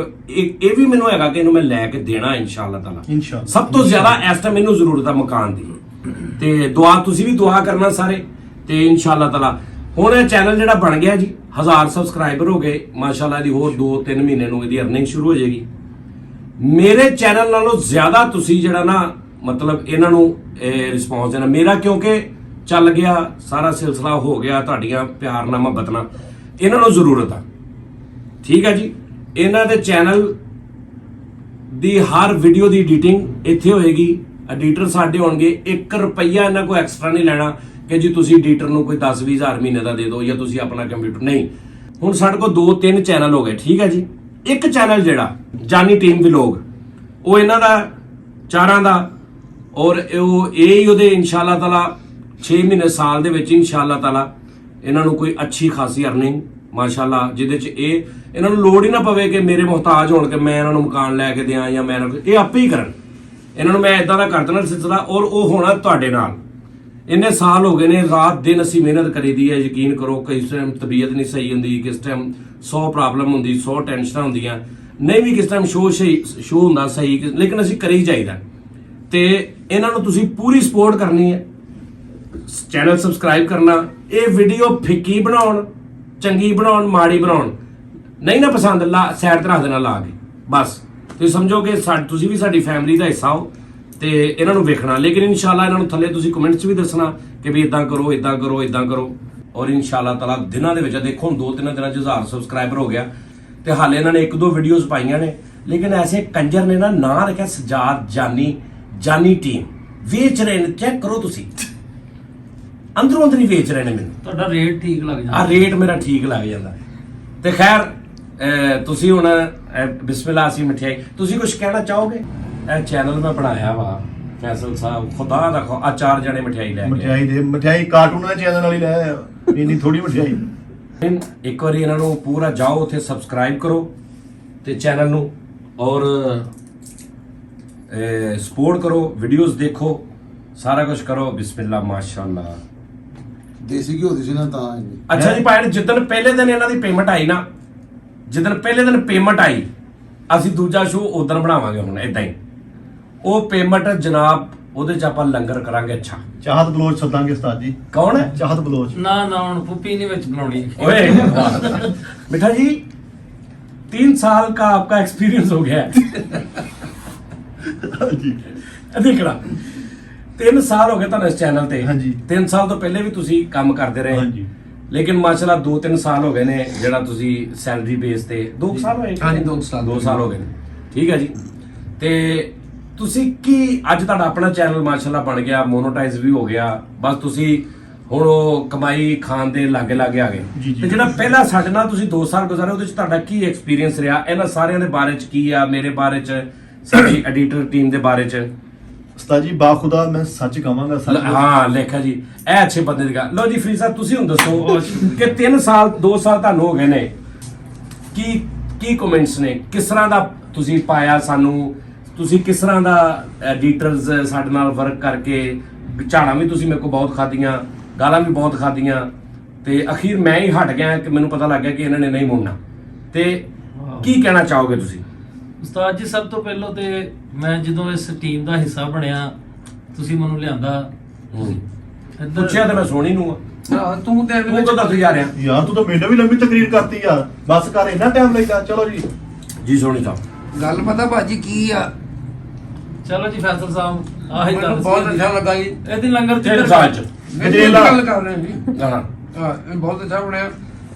ਇਹ ਵੀ ਮੈਨੂੰ ਹੈਗਾ ਕਿ ਇਹਨੂੰ ਮੈਂ ਲੈ ਕੇ ਦੇਣਾ ਇਨਸ਼ਾਅੱਲਾ ਤਾਲਾ। ਸਭ ਤੋਂ ਜ਼ਿਆਦਾ ਇਸ ਟਾਈਮ ਮੈਨੂੰ ਜ਼ਰੂਰਤ ਆ ਮਕਾਨ ਦੀ। ਤੇ ਦੁਆ, ਤੁਸੀਂ ਵੀ ਦੁਆ ਕਰਨਾ ਸਾਰੇ, ਤੇ ਇਨਸ਼ਾਅੱਲਾ ਤਾਲਾ। ਹੁਣ ਇਹ ਚੈਨਲ ਜਿਹੜਾ ਬਣ ਗਿਆ ਜੀ, 1000 ਸਬਸਕ੍ਰਾਈਬਰ ਹੋ ਗਏ ਮਾਸ਼ਾਅੱਲਾ। ਇਹਦੀ ਹੋਰ 2-3 ਮਹੀਨੇ ਨੂੰ ਇਹਦੀ ਅਰਨਿੰਗ ਸ਼ੁਰੂ ਹੋ ਜਾਏਗੀ। ਮੇਰੇ ਚੈਨਲ ਨਾਲੋਂ ਜ਼ਿਆਦਾ ਤੁਸੀਂ ਜਿਹੜਾ ਨਾ ਮਤਲਬ ਇਹਨਾਂ ਨੂੰ ਰਿਸਪੌਂਸ ਦੇਣਾ ਮੇਰਾ, ਕਿਉਂਕਿ ਚੱਲ ਗਿਆ ਸਾਰਾ ਸਿਲਸਿਲਾ, ਹੋ ਗਿਆ ਤੁਹਾਡੀਆਂ ਪਿਆਰ ਨਾਲ ਮੁਹੱਬਤ ਨਾਲ, ਇਹਨਾਂ ਨੂੰ ਜ਼ਰੂਰਤ ਆ। ਠੀਕ ਹੈ ਜੀ। ਇਹਨਾਂ ਦੇ ਚੈਨਲ ਦੀ ਹਰ ਵੀਡੀਓ ਦੀ ਐਡੀਟਿੰਗ ਇੱਥੇ ਹੋਏਗੀ, ਐਡੀਟਰ ਸਾਡੇ ਹੋਣਗੇ, 1 ਰੁਪਈਆ ਇਹਨਾਂ ਕੋਈ ਐਕਸਟਰਾ ਨਹੀਂ ਲੈਣਾ ਕਿ ਜੀ ਤੁਸੀਂ ਐਡੀਟਰ ਨੂੰ ਕੋਈ 10-20 ਹਜ਼ਾਰ ਮਹੀਨੇ ਦਾ ਦੇ ਦਿਓ ਜਾਂ ਤੁਸੀਂ ਆਪਣਾ ਕੰਪਿਊਟਰ ਨਹੀਂ। ਹੁਣ ਸਾਡੇ ਕੋਲ 2-3 ਚੈਨਲ ਹੋ ਗਏ, ਠੀਕ ਹੈ ਜੀ। ਇੱਕ ਚੈਨਲ ਜਿਹੜਾ ਜਾਨੀ ਟੀਮ ਵਲੌਗ, ਉਹ ਇਹਨਾਂ ਦਾ ਚਾਰਾਂ ਦਾ, ਔਰ ਉਹ ਇਹ ਹੀ ਉਹਦੇ ਇਨਸ਼ਾਅੱਲਾ ਤਾਲਾ 6 ਮਹੀਨੇ ਸਾਲ ਦੇ ਵਿੱਚ ਇਨਸ਼ਾਅੱਲਾ ਤਾਲਾ ਇਹਨਾਂ ਨੂੰ ਕੋਈ ਅੱਛੀ ਖਾਸੀ ਅਰਨਿੰਗ ਮਾਸ਼ਾਅੱਲਾ, ਜਿਹਦੇ 'ਚ ਇਹਨਾਂ ਨੂੰ ਲੋੜ ਹੀ ਨਾ ਪਵੇ ਕਿ ਮੇਰੇ ਮੁਹਤਾਜ ਹੋਣ ਕਿ ਮੈਂ ਇਹਨਾਂ ਨੂੰ ਮਕਾਨ ਲੈ ਕੇ ਦਿਆਂ ਜਾਂ ਮੈਂ ਇਹ ਆਪੇ ਹੀ ਕਰਨ। ਇਹਨਾਂ ਨੂੰ ਮੈਂ ਇਦਾਂ ਦਾ ਕਰ ਦੇਣਾ ਸਿਲਸਿਲਾ, ਔਰ ਉਹ ਹੋਣਾ ਤੁਹਾਡੇ ਨਾਲ। ਇੰਨੇ ਸਾਲ ਹੋ ਗਏ ਨੇ, ਰਾਤ ਦਿਨ ਅਸੀਂ ਮਿਹਨਤ ਕਰੀਦੀ ਹੈ, ਯਕੀਨ ਕਰੋ। ਕਿਸ ਟਾਈਮ ਤਬੀਅਤ ਨਹੀਂ ਸਹੀ ਹੁੰਦੀ, ਕਿਸ ਟਾਈਮ 100 ਪ੍ਰੋਬਲਮ ਹੁੰਦੀ, 100 ਟੈਨਸ਼ਨਾਂ ਹੁੰਦੀਆਂ, ਨਹੀਂ ਵੀ ਕਿਸ ਟਾਈਮ ਸ਼ੋਅ ਹੁੰਦਾ ਸਹੀ, ਲੇਕਿਨ ਅਸੀਂ ਕਰੀ ਜਾਈਦਾ। ਤੇ ਇਹਨਾਂ ਨੂੰ ਤੁਸੀਂ ਪੂਰੀ ਸਪੋਰਟ ਕਰਨੀ ਹੈ, ਚੈਨਲ ਸਬਸਕ੍ਰਾਈਬ ਕਰਨਾ। ਇਹ ਵੀਡੀਓ ਫਿੱਕੀ ਬਣਾਉਣ, ਚੰਗੀ ਬਣਾਉਣ, ਮਾੜੀ ਬਣਾਉਣ, ਨਹੀਂ ਨਾ ਪਸੰਦ ਸਾਈਡ ਤੇ ਰੱਖ ਦੇਣਾ ਲਾ ਕੇ, ਬਸ ਤੁਸੀਂ ਸਮਝੋ ਕਿ ਤੁਸੀਂ ਵੀ ਸਾਡੀ ਫੈਮਿਲੀ ਦਾ ਹਿੱਸਾ ਹੋ ਤੇ ਇਹਨਾਂ ਨੂੰ ਵੇਖਣਾ। ਲੇਕਿਨ ਇਨਸ਼ਾਅੱਲਾ ਇਹਨਾਂ ਨੂੰ ਥੱਲੇ ਤੁਸੀਂ ਕਮੈਂਟਸ ਵੀ ਦੱਸਣਾ ਕਿ ਵੀ ਇਦਾਂ ਕਰੋ, ਇਦਾਂ ਕਰੋ, ਇਦਾਂ ਕਰੋ। ਔਰ ਇਨਸ਼ਾਅੱਲਾ ਤਾਲਾ ਦਿਨਾਂ ਦੇ ਵਿੱਚ ਦੇਖੋ 2-3 ਦਿਨਾਂ 'ਚ 1000 ਸਬਸਕ੍ਰਾਈਬਰ ਹੋ ਗਿਆ ਤੇ ਹਾਲੇ ਇਹਨਾਂ ਨੇ 1-2 ਵੀਡੀਓਜ਼ ਪਾਈਆਂ ਨੇ। ਲੇਕਿਨ ਐਸੇ ਕੰਜਰ ਨੇ ਨਾ ਨਾਂ ਰੱਖਿਆ ਸਜਾਦ ਜਾਨੀ ਟੀਮ। ਵੇਚ ਰਹੇ ਨੇ, ਚੈੱਕ ਕਰੋ ਤੁਸੀਂ, ਅੰਦਰੋਂ ਅੰਦਰ ਹੀ ਵੇਚ ਰਹੇ ਨੇ ਮੈਨੂੰ। ਤੁਹਾਡਾ ਰੇਟ ਠੀਕ ਲੱਗ ਜਾਂਦਾ। ਰੇਟ ਮੇਰਾ ਠੀਕ ਲੱਗ ਜਾਂਦਾ। ਤੇ ਖੈਰ ਤੁਸੀਂ ਹੁਣ ਬਿਸਮਿਲ੍ਲਾ ਅਸੀਂ ਮਠਿਆਈ, ਤੁਸੀਂ ਕੁਝ ਕਹਿਣਾ ਚਾਹੋਗੇ? ਇਹ ਚੈਨਲ ਮੈਂ ਬਣਾਇਆ ਵਾ ਫੈਸਲ ਸਾਹਿਬ, ਖੁਦਾ ਦਾ ਆ 4 ਜਣੇ ਮਠਿਆਈ ਲੈ ਕੇ ਮਠਿਆਈ ਕਾਰਟੂਨਾਂ ਚੈਨਲ ਵਾਲੀ ਲੈ ਆਇਆ, ਇੰਨੀ ਥੋੜੀ ਮਠਿਆਈ। ਇੱਕ ਵਾਰੀ ਇਹਨਾਂ ਨੂੰ ਪੂਰਾ ਜਾਓ ਉੱਥੇ ਸਬਸਕ੍ਰਾਈਬ ਕਰੋ ਤੇ ਚੈਨਲ ਨੂੰ, ਔਰ ਸਪੋਰਟ ਕਰੋ, ਵੀਡੀਓਜ਼ ਦੇਖੋ, ਸਾਰਾ ਕੁਝ ਕਰੋ। ਬਿਸਮਿਲ੍ਲਾ ਮਾਸ਼ਾਅੱਲਾ। ਦੇਸੀ ਘਿਓ ਦੀ ਸੀ ਨਾ ਤਾਂ ਇੰਨੀ। ਅੱਛਾ ਜੀ ਭਾਈ, ਜਿੱਦਣ ਪਹਿਲੇ ਦਿਨ ਇਹਨਾਂ ਦੀ ਪੇਮੈਂਟ ਆਈ ਨਾ, ਜਿੱਦਣ ਪਹਿਲੇ ਦਿਨ ਪੇਮੈਂਟ ਆਈ, ਅਸੀਂ ਦੂਜਾ ਸ਼ੋਅ ਉਦੋਂ ਬਣਾਵਾਂਗੇ। ਹੁਣ ਇਦਾਂ ਹੀ ਉਹ ਪੇਮੈਂਟ ਜਨਾਬ, ਉਹਦੇ 'ਚ ਆਪਾਂ ਲੰਗਰ ਕਰਾਂਗੇ। ਅੱਛਾ, ਚਾਹਤ ਬਲੋਚ ਸੱਦਾਂਗੇ ਉਸਤਾਦ ਜੀ। ਕੌਣ ਹੈ? ਚਾਹਤ ਬਲੋਚ। ਨਾ ਹੁਣ ਪੁੱਪੀ ਨਹੀਂ ਵਿੱਚ ਬਣਾਉਣੀ। ओए बेटा जी 3 साल का आपका एक्सपीरियंस हो गया है। ਹਾਂਜੀ ਦੇਖਣਾ 3 ਸਾਲ ਹੋ ਗਏ ਤੁਹਾਨੂੰ ਇਸ ਚੈਨਲ ਤੇ। ਹਾਂਜੀ। 3 ਸਾਲ ਤੋਂ ਪਹਿਲੇ ਵੀ ਤੁਸੀਂ ਕੰਮ ਕਰਦੇ ਰਹੇ। ਹਾਂਜੀ। ਲੇਕਿਨ ਮਾਸ਼ਾਅੱਲਾ 2-3 ਸਾਲ ਹੋ ਗਏ ਨੇ ਜਿਹੜਾ ਤੁਸੀਂ ਸੈਲਰੀ ਬੇਸ ਤੇ 2 ਸਾਲ ਹੋਏ। ਹਾਂਜੀ, 2 ਸਾਲ। 2 ਸਾਲ ਹੋ ਗਏ ਨੇ, ਠੀਕ ਹੈ ਜੀ। ਤੇ ਤੁਸੀਂ ਕੀ ਅੱਜ ਤੁਹਾਡਾ ਆਪਣਾ ਚੈਨਲ ਮਾਸ਼ਾਅੱਲਾ ਬਣ ਗਿਆ, ਮੋਨੋਟਾਈਜ਼ ਵੀ ਹੋ ਗਿਆ, ਬਸ ਤੁਸੀਂ ਹੁਣ ਉਹ ਕਮਾਈ ਖਾਣ ਦੇ ਲਾਗੇ ਲਾਗੇ ਆ ਗਏ। ਜੀ, ਜੀ। ਤੇ ਜਿਹੜਾ ਪਹਿਲਾਂ ਸਾਡੇ ਨਾਲ ਤੁਸੀਂ 2 ਸਾਲ ਗੁਜ਼ਾਰੇ, ਉਹਦੇ ਚ ਤੁਹਾਡਾ ਕੀ ਐਕਸਪੀਰੀਅੰਸ ਰਿਹਾ? ਇਹਨਾਂ ਸਾਰਿਆਂ ਦੇ ਬਾਰੇ ਚ ਕੀ ਆ, ਮੇਰੇ ਬਾਰੇ ਚ, ਸਾਡੀ ਐਡੀਟਰ ਟੀਮ ਦੇ ਬਾਰੇ ਚ? ਉਸਤਾਦ ਜੀ ਬਾਖੁਦਾ ਮੈਂ ਸੱਚ ਕਹਾਂਗਾ ਹਾਂ ਲੇਖਾ ਜੀ, ਇਹ ਅੱਛੇ ਬੰਦੇ ਦੀ ਗੱਲ। ਲੋ ਜੀ ਫਰੀਦ ਸਾਹਿਬ, ਤੁਸੀਂ ਹੁਣ ਦੱਸੋ ਕਿ 3 ਸਾਲ 2 ਸਾਲ ਤੁਹਾਨੂੰ ਹੋ ਗਏ ਨੇ, ਕੀ ਕਮੈਂਟਸ ਨੇ? ਕਿਸ ਤਰ੍ਹਾਂ ਦਾ ਤੁਸੀਂ ਪਾਇਆ ਸਾਨੂੰ? ਤੁਸੀਂ ਕਿਸ ਤਰ੍ਹਾਂ ਦਾ ਐਡੀਟਰਸ ਸਾਡੇ ਨਾਲ ਵਰਕ ਕਰਕੇ, ਝਾੜਾਂ ਵੀ ਤੁਸੀਂ ਮੇਰੇ ਕੋਲ ਬਹੁਤ ਖਾਧੀਆਂ, ਗਾਲਾਂ ਵੀ ਬਹੁਤ ਖਾਧੀਆਂ, ਤੇ ਅਖੀਰ ਮੈਂ ਹੀ ਹਟ ਗਿਆ ਕਿ ਮੈਨੂੰ ਪਤਾ ਲੱਗ ਗਿਆ ਕਿ ਇਹਨਾਂ ਨੇ ਨਹੀਂ ਮੁੜਨਾ। ਤੇ ਕੀ ਕਹਿਣਾ ਚਾਹੋਗੇ ਤੁਸੀਂ? ਉਸਤਾਦ ਜੀ, ਸਭ ਤੋਂ ਪਹਿਲਾਂ ਤੇ ਮੈਂ ਜਦੋਂ ਇਸ ਟੀਮ ਦਾ ਹਿੱਸਾ ਬਣਿਆ, ਤੁਸੀਂ ਮੈਨੂੰ ਲਿਆਂਦਾ। ਇੱਧਰ ਪੁੱਛਿਆ ਤੇ ਮੈਂ ਸੋਣੀ ਨੂੰ ਤੂੰ ਤੇ ਤੂੰ ਕਦੋਂ ਦੱਸ ਜਾ ਰਿਹਾ? ਯਾਰ ਤੂੰ ਤਾਂ ਮੈਨੂੰ ਵੀ ਲੰਬੀ ਤਕਰੀਰ ਕਰਤੀ ਯਾਰ, ਬਸ ਕਰ, ਇੰਨਾ ਟਾਈਮ ਲੱਗਦਾ। ਚਲੋ ਜੀ ਜੀ ਸੋਣੀ ਸਾਹਿਬ, ਗੱਲ ਪਤਾ ਭਾਜੀ ਕੀ ਆ, ਚਲੋ ਜੀ ਫੈਸਲ ਸਾਹਿਬ, ਆਹੀ ਮੈਨੂੰ ਦੱਸ ਬਹੁਤ ਅੱਛਾ ਲੱਗਾ ਜੀ। ਇਹਦੀ ਲੰਗਰ 3 ਸਾਲ ਚ। ਗਜਰੇਲਾ। ਗੱਲ ਕਰ ਰਹੇ ਜੀ। ਹਾਂ ਹਾਂ, ਇਹ ਬਹੁਤ ਅੱਛਾ ਬਣਿਆ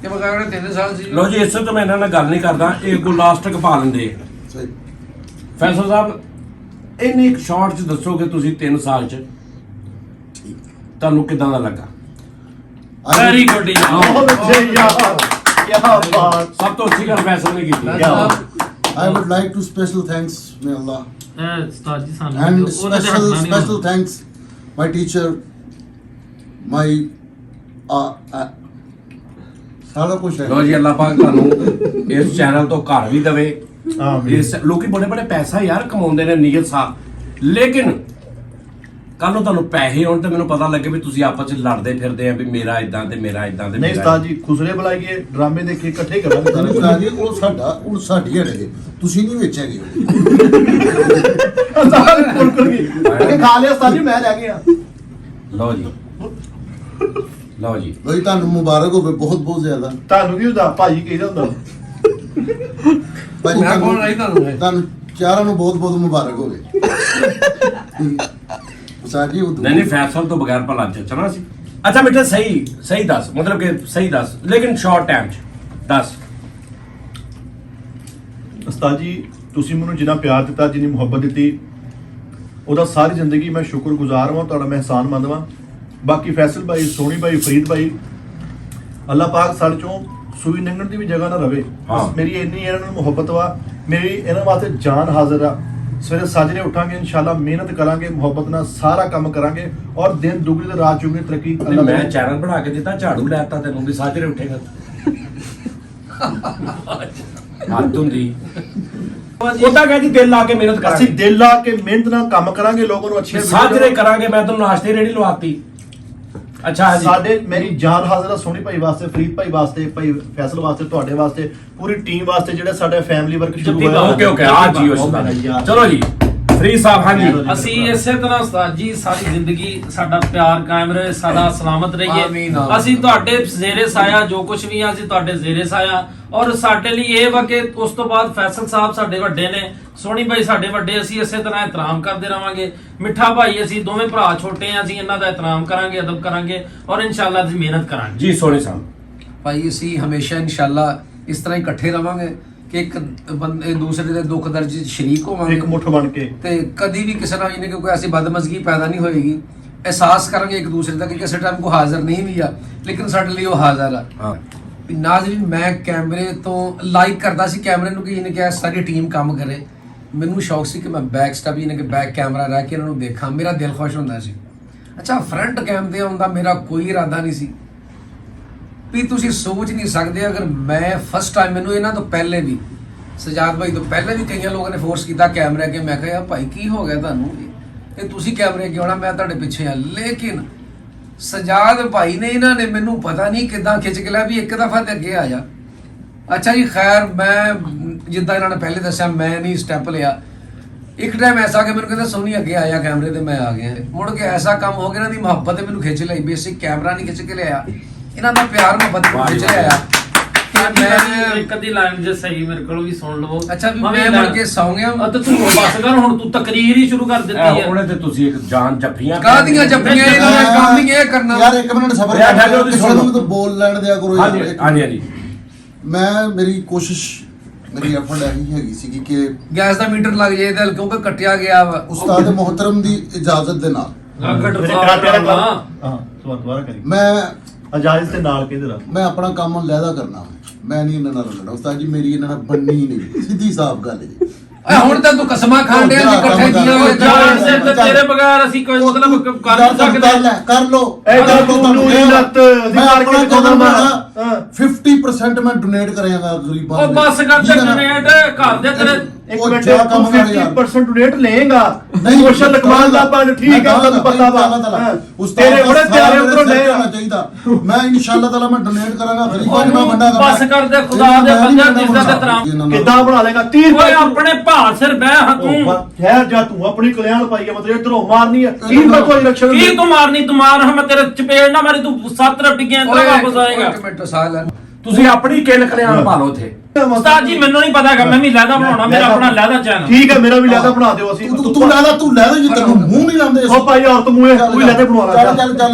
ਤੇ ਮੈਂ ਕਹਿੰਦਾ 3 ਸਾਲ ਸੀ। ਲੋ ਜੀ, ਇਸੇ ਤੋਂ ਮੈਂ ਇਹਨਾਂ ਨਾਲ ਗੱਲ ਨਹੀਂ ਕਰਦਾ, ਇਹ ਕੋ ਲਾਸਟ ਤੱਕ ਪਾ ਲੈਂਦੇ ਆ। ਸਹੀ। ਫੈਸਲ ਸਾਹਿਬ, ਇੰਨੀ ਇੱਕ ਸ਼ਾਰਟ ਚ ਦੱਸੋ ਕਿ ਤੁਸੀਂ 3 ਸਾਲ ਚ ਤੁਹਾਨੂੰ ਕਿਦਾਂ ਦਾ ਲੱਗਾ? ਵੈਰੀ ਗੁੱਡ ਬਹੁਤ ਅੱਛੇ ਯਾਰ, ਕੀ ਬਾਤ। ਸਭ ਤੋਂ ਅੱਛੀ ਗੱਲ ਫੈਸਲ ਨੇ ਕੀਤੀ। ਕਿਆ I would like to special thanks, may Allah, ਉਸਤਾਦ ਜੀ ਸਾਨੂੰ and ਉਹਦੇ ਤੇ ਹੱਥ ਨਾਲ ਨਹੀਂ special thanks my teacher, my ਸਾਰਾ ਕੁਝ ਹੈ। ਲੋ ਜੀ, ਅੱਲਾਹ ਪਾਕ ਤੁਹਾਨੂੰ ਇਸ ਚੈਨਲ ਤੋਂ ਘਰ ਵੀ ਦੇਵੇ। ਆਮੀਨ। ਇਸ ਲੋਕੀ ਬੜੇ ਬੜੇ ਪੈਸਾ ਯਾਰ ਕਮਾਉਂਦੇ ਨੇ ਨੀਅਤ ਸਾਹਿਬ, ਲੇਕਿਨ ਕੱਲ ਨੂੰ ਤੁਹਾਨੂੰ ਪੈਸੇ ਹੋਣ ਤੇ ਮੈਨੂੰ ਪਤਾ ਲੱਗੇ ਵੀ ਤੁਸੀਂ ਆਪਸ ਚ ਲੜਦੇ ਫਿਰਦੇ ਆ ਵੀ ਮੇਰਾ ਇਦਾਂ ਤੇ ਮੇਰਾ ਇਦਾਂ ਤੇ ਨਹੀਂ ਮੇਰਾ ਉਸਤਾਦ ਜੀ, ਖੁਸਰੇ ਬੁਲਾਈਏ, ਡਰਾਮੇ ਦੇਖੇ, ਇਕੱਠੇ ਕਰਾਂਗੇ ਤੁਹਾਨੂੰ ਸਾਰੇ। ਬੁਲਾ ਕੇ ਉਹ ਸਾਡਾ, ਉਹ ਸਾਡੀ ਹਟੇ, ਤੁਸੀਂ ਨਹੀਂ ਵੇਚਿਆਗੇ। ਉਸਤਾਦ ਕੁਰਕੁਰ ਗਈ ਕਿ ਖਾ ਲਿਆ ਉਸਤਾਦ ਜੀ, ਮੈਂ ਰਹਿ ਗਿਆ। ਲਓ ਜੀ, ਲਓ ਜੀ, ਬਈ ਤੁਹਾਨੂੰ ਮੁਬਾਰਕ ਹੋਵੇ ਬਹੁਤ ਬਹੁਤ ਜ਼ਿਆਦਾ। ਤੁਹਾਨੂੰ ਕੀ ਹੁੰਦਾ ਭਾਜੀ, ਕਿਹਦਾ ਹੁੰਦਾ? ਭਾਜੀ ਮੈਂ ਬੋਲ ਰਹੀ ਤੁਹਾਨੂੰ। ਤੁਹਾਨੂੰ ਚਾਰਾਂ ਨੂੰ ਬਹੁਤ ਬਹੁਤ ਮੁਬਾਰਕ ਹੋਵੇ। ਸਾਡੀ ਉਹ ਨਹੀਂ ਨਹੀਂ, ਫੈਸਲ ਤੋਂ ਬਗੈਰ ਭਲਾ ਚੱਲਣਾ ਸੀ। ਅੱਛਾ ਬੇਟਾ, ਸਹੀ ਦੱਸ, ਮਤਲਬ ਕਿ ਸਹੀ ਦੱਸ, ਲੇਕਿਨ ਸ਼ਾਰਟ ਟਾਈਮ ਚ ਦੱਸ। ਉਸਤਾਦ ਜੀ, ਤੁਸੀਂ ਮੈਨੂੰ ਜਿੰਨਾ ਪਿਆਰ ਦਿੱਤਾ, ਜਿੰਨੀ ਮੁਹੱਬਤ ਦਿੱਤੀ, ਉਹਦਾ ਸਾਰੀ ਜ਼ਿੰਦਗੀ ਮੈਂ ਸ਼ੁਕਰਗੁਜ਼ਾਰ ਹਾਂ, ਤੁਹਾਡਾ ਮੈਂ ਇਹਸਾਨਮੰਦ ਹਾਂ। ਬਾਕੀ ਫੈਸਲ ਭਾਈ, ਸੋਹਣੀ ਭਾਈ, ਫਰੀਦ ਭਾਈ, ਅੱਲਾਹ ਪਾਕ ਸਾਡੇ ਚੋਂ ਸੂਈ ਨੰਗਣ ਦੀ ਵੀ ਜਗ੍ਹਾ ਨਾ ਰਵੇ। ਹਾਂ। ਮੇਰੀ ਇੰਨੀ ਇਹਨਾਂ ਨਾਲ ਮੁਹੱਬਤ ਵਾ, ਮੇਰੀ ਇਹਨਾਂ ਵਾਸਤੇ ਜਾਨ ਹਾਜ਼ਰ ਆ। ਸਵੇਰੇ ਸਾਜਰੇ ਉੱਠਾਂਗੇ ਇਨਸ਼ਾਅੱਲਾ, ਮਿਹਨਤ ਕਰਾਂਗੇ, ਮੁਹੱਬਤ ਨਾਲ ਸਾਰਾ ਕੰਮ ਕਰਾਂਗੇ ਔਰ ਦਿਨ ਦੁਗਣੀ ਤੇ ਰਾਤ ਚੁਗਣੀ ਤਰੱਕੀ ਤੇ ਮੈਂ ਚੈਨਲ ਬਣਾ ਕੇ ਦਿੱਤਾ, ਝਾੜੂ ਲੈਤਾ ਤੈਨੂੰ ਵੀ ਸਾਜਰੇ ਉੱਠੇਗਾ ਹੱਦ ਹੁੰਦੀ। ਉਹਦਾ ਕਹਿੰਦੀ ਦਿਲ ਲਾ ਕੇ ਮਿਹਨਤ ਅਸੀਂ ਕਰਾਂਗੇ, ਦਿਲ ਲਾ ਕੇ ਮਿਹਨਤ ਨਾਲ ਕੰਮ ਕਰਾਂਗੇ, ਲੋਕਾਂ ਨੂੰ ਅੱਛੇ ਸਾਜਰੇ ਕਰਾਂਗੇ। ਮੈਂ ਤੈਨੂੰ ਨਾਸ਼ਤੇ ਰੇੜੀ ਲਵਾਤੀ। ਅੱਛਾ ਹਾਂਜੀ, ਸਾਡੇ ਮੇਰੀ ਜਾਨ ਹਾਜ਼ਰ ਆ ਸੋਹਣੀ ਭਾਈ ਵਾਸਤੇ, ਫਰੀਦ ਭਾਈ ਵਾਸਤੇ, ਭਾਈ ਫੈਸਲ ਵਾਸਤੇ, ਤੁਹਾਡੇ ਵਾਸਤੇ, ਪੂਰੀ ਟੀਮ ਵਾਸਤੇ, ਜਿਹੜਾ ਸਾਡਾ ਫੈਮਿਲੀ ਵਰਕ ਸ਼ੁਰੂ ਹੋਇਆ। ਓਕੇ ਓਕੇ ਆ ਜੀ ਉਸਤਾਦ। ਚਲੋ ਜੀ ਫਰੀਦ ਸਾਹਿਬ। ਹਾਂਜੀ ਅਸੀਂ ਇਸੇ ਤਰ੍ਹਾਂ ਉਸਤਾਦ ਜੀ ਸਾਰੀ ਜ਼ਿੰਦਗੀ ਸਾਡਾ ਪਿਆਰ ਕਾਇਮ ਰਹੇ, ਸਾਡਾ ਸਲਾਮਤ ਰਹੀਏ। ਆਮੀਨ, ਆਮੀਨ। ਅਸੀਂ ਤੁਹਾਡੇ ਜ਼ੇਰੇ ਸਾਇਆ ਜੋ ਕੁਝ ਵੀ ਆ, ਅਸੀਂ ਤੁਹਾਡੇ ਜ਼ੇਰੇ ਸਾਇਆ। ਔਰ ਸਾਡੇ ਲਈ ਇਹ ਵਾ ਕਿ ਉਸ ਤੋਂ ਬਾਅਦ ਫੈਸਲ ਸਾਹਿਬ ਸਾਡੇ ਵੱਡੇ ਨੇ, ਸੋਹਣੀ ਭਾਈ ਸਾਡੇ ਵੱਡੇ, ਅਸੀਂ ਇਸੇ ਤਰ੍ਹਾਂ ਇਹਤਰਾਮ ਕਰਦੇ ਰਵਾਂਗੇ। ਮਿੱਠਾ ਭਾਈ, ਅਸੀਂ ਦੋਵੇਂ ਭਰਾ ਛੋਟੇ ਆ, ਅਸੀਂ ਇਹਨਾਂ ਦਾ ਇਹਤਰਾਮ ਕਰਾਂਗੇ, ਅਦਬ ਕਰਾਂਗੇ ਔਰ ਇਨਸ਼ਾਅੱਲਾ ਅਸੀਂ ਮਿਹਨਤ ਕਰਾਂਗੇ। ਜੀ ਸੋਹਣੀ ਸਾਹਿਬ। ਭਾਈ ਅਸੀਂ ਹਮੇਸ਼ਾ ਇਨਸ਼ਾਅੱਲਾ ਇਸ ਤਰ੍ਹਾਂ ਹੀ ਇਕੱਠੇ ਰਵਾਂਗੇ ਕਿ ਇੱਕ ਬੰਦੇ ਦੂਸਰੇ ਦੇ ਦੁੱਖ ਦਰਦ 'ਚ ਸ਼ਰੀਕ ਹੋਵਾਂਗੇ ਇੱਕ ਮੁੱਠ ਬਣ ਕੇ। ਤੇ ਕਦੀ ਵੀ ਕਿਸੇ ਨਾਲ ਇਹਨੇ ਕੋਈ ਐਸੀ ਬਦਮਜ਼ਗੀ ਪੈਦਾ ਨਹੀਂ ਹੋਏਗੀ। ਅਹਿਸਾਸ ਕਰਾਂਗੇ ਇੱਕ ਦੂਸਰੇ ਦਾ ਕਿ ਕਿਸੇ ਟਾਈਮ ਕੋ ਹਾਜ਼ਰ ਨਹੀਂ ਵੀ ਆ, ਲੇਕਿਨ ਸਾਡੇ ਲਈ ਉਹ ਹਾਜ਼ਰ ਆ। ਹਾਂ ਨਾਜ਼ਰੀਨ, ਮੈਂ ਕੈਮਰੇ ਤੋਂ ਲਾਈਕ ਕਰਦਾ ਸੀ ਕੈਮਰੇ ਨੂੰ ਕਿ ਇਹਨੇ ਕਿਹਾ ਸਾਰੀ ਟੀਮ ਕੰਮ ਕਰੇ। ਮੈਨੂੰ ਸ਼ੌਕ ਸੀ ਕਿ ਮੈਂ ਬੈਕ ਸਟੈਪ ਇਹਨੇ ਕਿ ਬੈਕ ਕੈਮਰਾ ਰਹਿ ਕੇ ਇਹਨਾਂ ਨੂੰ ਦੇਖਾਂ, ਮੇਰਾ ਦਿਲ ਖੁਸ਼ ਹੁੰਦਾ ਸੀ। ਅੱਛਾ, ਫਰੰਟ ਕੈਮ ਤੇ ਆਉਣ ਦਾ ਮੇਰਾ ਕੋਈ ਇਰਾਦਾ ਨਹੀਂ ਸੀ। ਵੀ ਤੁਸੀਂ ਸੋਚ ਨਹੀਂ ਸਕਦੇ, ਅਗਰ ਮੈਂ ਫਸਟ ਟਾਈਮ, ਮੈਨੂੰ ਇਹਨਾਂ ਤੋਂ ਪਹਿਲੇ ਵੀ, ਸਜਾਦ ਭਾਈ ਤੋਂ ਪਹਿਲੇ ਵੀ ਕਈਆਂ ਲੋਕਾਂ ਨੇ ਫੋਰਸ ਕੀਤਾ ਕੈਮਰੇ ਅੱਗੇ। ਮੈਂ ਕਿਹਾ ਭਾਈ ਕੀ ਹੋ ਗਿਆ ਤੁਹਾਨੂੰ, ਇਹ ਤੁਸੀਂ ਕੈਮਰੇ ਅੱਗੇ ਆਉਣਾ, ਮੈਂ ਤੁਹਾਡੇ ਪਿੱਛੇ ਆ। ਲੇਕਿਨ ਸਜਾਦ ਭਾਈ ਨੇ, ਇਹਨਾਂ ਨੇ ਮੈਨੂੰ ਪਤਾ ਨਹੀਂ ਕਿੱਦਾਂ ਖਿੱਚ ਕੇ ਲਿਆ ਵੀ ਇੱਕ ਦਫਾ ਤੇ ਅੱਗੇ ਆ ਜਾ। ਅੱਛਾ ਜੀ, ਖੈਰ ਮੈਂ ਜਿੱਦਾਂ ਇਹਨਾਂ ਨੇ ਪਹਿਲੇ ਦੱਸਿਆ, ਮੈਂ ਨਹੀਂ ਸਟੈਪ ਲਿਆ। ਇੱਕ ਟਾਈਮ ਐਸਾ ਕਿ ਮੈਨੂੰ ਕਹਿੰਦਾ ਸੋਨੀ ਅੱਗੇ ਆਇਆ ਕੈਮਰੇ ਤੇ, ਮੈਂ ਆ ਗਿਆ। ਮੁੜ ਕੇ ਐਸਾ ਕੰਮ ਹੋ ਗਿਆ, ਇਹਨਾਂ ਦੀ ਮੁਹੱਬਤ ਨੇ ਮੈਨੂੰ ਖਿੱਚ ਲਈ। ਬੇਸਿਕ ਕੈਮਰਾ ਨਹੀਂ ਖਿੱਚ ਕੇ ਲਿਆ, ਇਹਨਾਂ ਦਾ ਪਿਆਰ ਮੁਹੱਬਤ ਮੈਨੂੰ ਖਿੱਚ ਲਿਆ। ਮੈਂ ਇੱਕ ਅੱਧੀ ਲਾਈਨ ਜੇ ਸਹੀ ਮੇਰੇ ਕੋਲ ਵੀ ਸੁਣ ਲਵੋ। ਅੱਛਾ ਵੀ ਮੈਂ ਮੁੜ ਕੇ ਸੌਂ ਗਿਆ। ਤੇ ਤੂੰ ਬਸ ਕਰ, ਹੁਣ ਤੂੰ ਤਕਰੀਰ ਹੀ ਸ਼ੁਰੂ ਕਰ ਦਿੱਤੀ ਹੈ। ਉਹਨੇ ਤੇ ਤੁਸੀਂ ਇੱਕ ਜਾਨ ਜੱਫੀਆਂ ਕਾਹਦੀਆਂ ਜੱਫੀਆਂ, ਇਹਨਾਂ ਨੇ ਕੰਮ ਹੀ ਇਹ ਕਰਨਾ। ਯਾਰ ਇੱਕ ਮਿੰਟ ਸਬਰ ਯਾਰ, ਕਰ, ਉਹਦੀ ਕਿਸੇ ਸੁਣ ਨੂੰ ਲਓ। ਤਾਂ ਬੋਲ ਲੈਣ ਦਿਆ ਕਰੋ ਯਾਰ। ਹਾਂਜੀ ਹਾਂਜੀ ਹਾਂਜੀ। ਮੈਂ ਮੇਰੀ ਕੋਸ਼ਿਸ਼, ਮੇਰੀ ਐਫਰਟ ਇਹੀ ਹੈਗੀ ਸੀ ਕਿ ਗੈਸ ਦਾ ਮੀਟਰ ਲੱਗ ਜਾਏ ਤਾਂ ਕਿਉਂਕਿ ਕੱਟਿਆ ਗਿਆ ਵਾ। ਉਸਤਾਦ ਮੁਹਤਰਮ ਦੀ ਇਜਾਜ਼ਤ ਦੇ ਨਾਲ ਮੇਰੇ ਕਰਾਟੇ ਵਾਲਾ ਕੰਮ, ਹਾਂ ਦੁਬਾਰਾ ਕਰੀ। ਮੈਂ ਇਜਾਜ਼ਤ ਦੇ ਨਾਲ ਕਹਿੰਦੇ ਰਾ ਮੈਂ ਆਪਣਾ ਕੰਮ ਲਹਿਦਾ ਕਰਨਾ। ਮੈਂ ਨਹੀਂ ਇਹਨਾਂ ਨਾਲ ਲੜਨਾ ਉਸਤਾਦ ਜੀ, ਮੇਰੀ ਇਹਨਾਂ ਨਾਲ ਬਣਨੀ ਹੀ ਨਹੀਂ, ਸਿੱਧੀ ਸਾਫ਼ ਗੱਲ ਹੈ ਜੀ। ਹੁਣ ਤਾਂ ਤੂੰ ਕਸਮਾਂ ਖਾਣ ਡਿਆ ਜੀ ਇਕੱਠੇ ਜੀਆਂ ਹੋਏ ਜਾਨ ਸੇ ਤੇ ਤੇਰੇ ਬਗੈਰ ਅਸੀਂ ਕੋਈ ਮਤਲਬ ਕਰ ਨਹੀਂ ਸਕਦੇ। ਕਰ ਲੋ ਇਹ ਗੱਲ ਤੂੰ ਨਹੀਂ ਲੱਤ, ਅਸੀਂ ਮੈਂ ਕਰਕੇ ਆਪਣਾ ਕਦਮ ਕਦਮ ਹਾਂ। 50% ਮੈਂ ਡੋਨੇਟ ਕਰਾਂਗਾ ਗਰੀਬਾਂ ਉਹ ਬਸ ਕਰ ਤੇ ਡੋਨੇਟ ਘਰ ਦੇ ਤੇਰੇ ਇੱਕ ਉਹ ਮਿੰਟ, ਜਾ ਤੂੰ ਕੰਮ ਕਰ ਯਾਰ। 50% ਡੋਨੇਟ ਲਏਗਾ ਨਹੀਂ, ਸੋਸ਼ਲ ਕਮਾਲ ਦਾ ਆਪਾਂ ਠੀਕ ਹੈ, ਤੁਹਾਨੂੰ ਪਤਾ ਵਾ। ਤੇਰੇ ਬੜੇ ਪਿਆਰੇ ਉਧਰੋਂ ਲੈ ਆ ਚਾਹੀਦਾ। ਮੈਂ ਇਨਸ਼ਾਅੱਲਾ ਤਾਲਾ ਮੈਂ ਡੋਨੇਟ ਕਰਾਂਗਾ ਗਰੀਬਾਂ ਨੂੰ, ਮੈਂ ਵੰਡਾ ਬਸ ਕਰ ਦੇ, ਖੁਦਾ ਦੇ ਬੰਦਿਆਂ ਦੀ ਇੱਜ਼ਤ ਤੇ ਤਰਾਮ। ਕਿੱਦਾਂ ਬਣਾ ਲੇਗਾ 30 ਓਏ ਆਪਣੇ ਭਾਰ ਸਿਰ ਬਹਿ ਹਾਂ ਤੂੰ। ਖੈਰ ਜਾ, ਤੂੰ ਆਪਣੀ ਕਲਿਆਣ ਪਾਈ ਹੈ, ਮਤਲਬ ਇਧਰੋਂ ਮਾਰਨੀ ਹੈ 30 ਰੁਪਏ ਕੋਈ ਰਕਸ਼ਣ ਕੀ ਤੂੰ ਮਾਰਨੀ, ਤੂੰ ਮਾਰ, ਮੈਂ ਤੇਰੇ ਚਪੇੜ ਨਾ ਮਾਰੀ, ਤੂੰ 7 ਰੁਪਈਆਂ ਤੇ ਵਾਪਸ ਆਏਗਾ। ਇੱਕ ਮਿੰਟ ਸਾਹ ਲੈ। ਤੁਸੀਂ ਆਪਣੀ ਕਿਲ ਕਲਿਆਣ ਪਾ ਲਓ ਇੱਥੇ। ਉਸਤਾਦ ਜੀ ਮੈਨੂੰ ਨਹੀਂ ਪਤਾ ਹੈਗਾ, ਮੈਂ ਵੀ ਲਹਿਦਾ ਬਣਾਉਣਾ, ਮੇਰਾ ਆਪਣਾ ਲਹਿਦਾ ਚੈਨਲ। ਠੀਕ ਹੈ, ਮੇਰਾ ਵੀ ਲਹਿਦਾ ਬਣਾ ਦਿਓ। ਅਸੀਂ ਤੂੰ ਲੈ ਲੈ ਜੀ, ਤੈਨੂੰ ਮੂੰਹ ਨਹੀਂ ਲਾਉਂਦੇ। ਉਹ ਭਾਈ ਔਰਤ ਮੂਹੇ ਤੂੰ ਵੀ ਲਹਿਦੇ ਬਣਵਾ ਲੈ।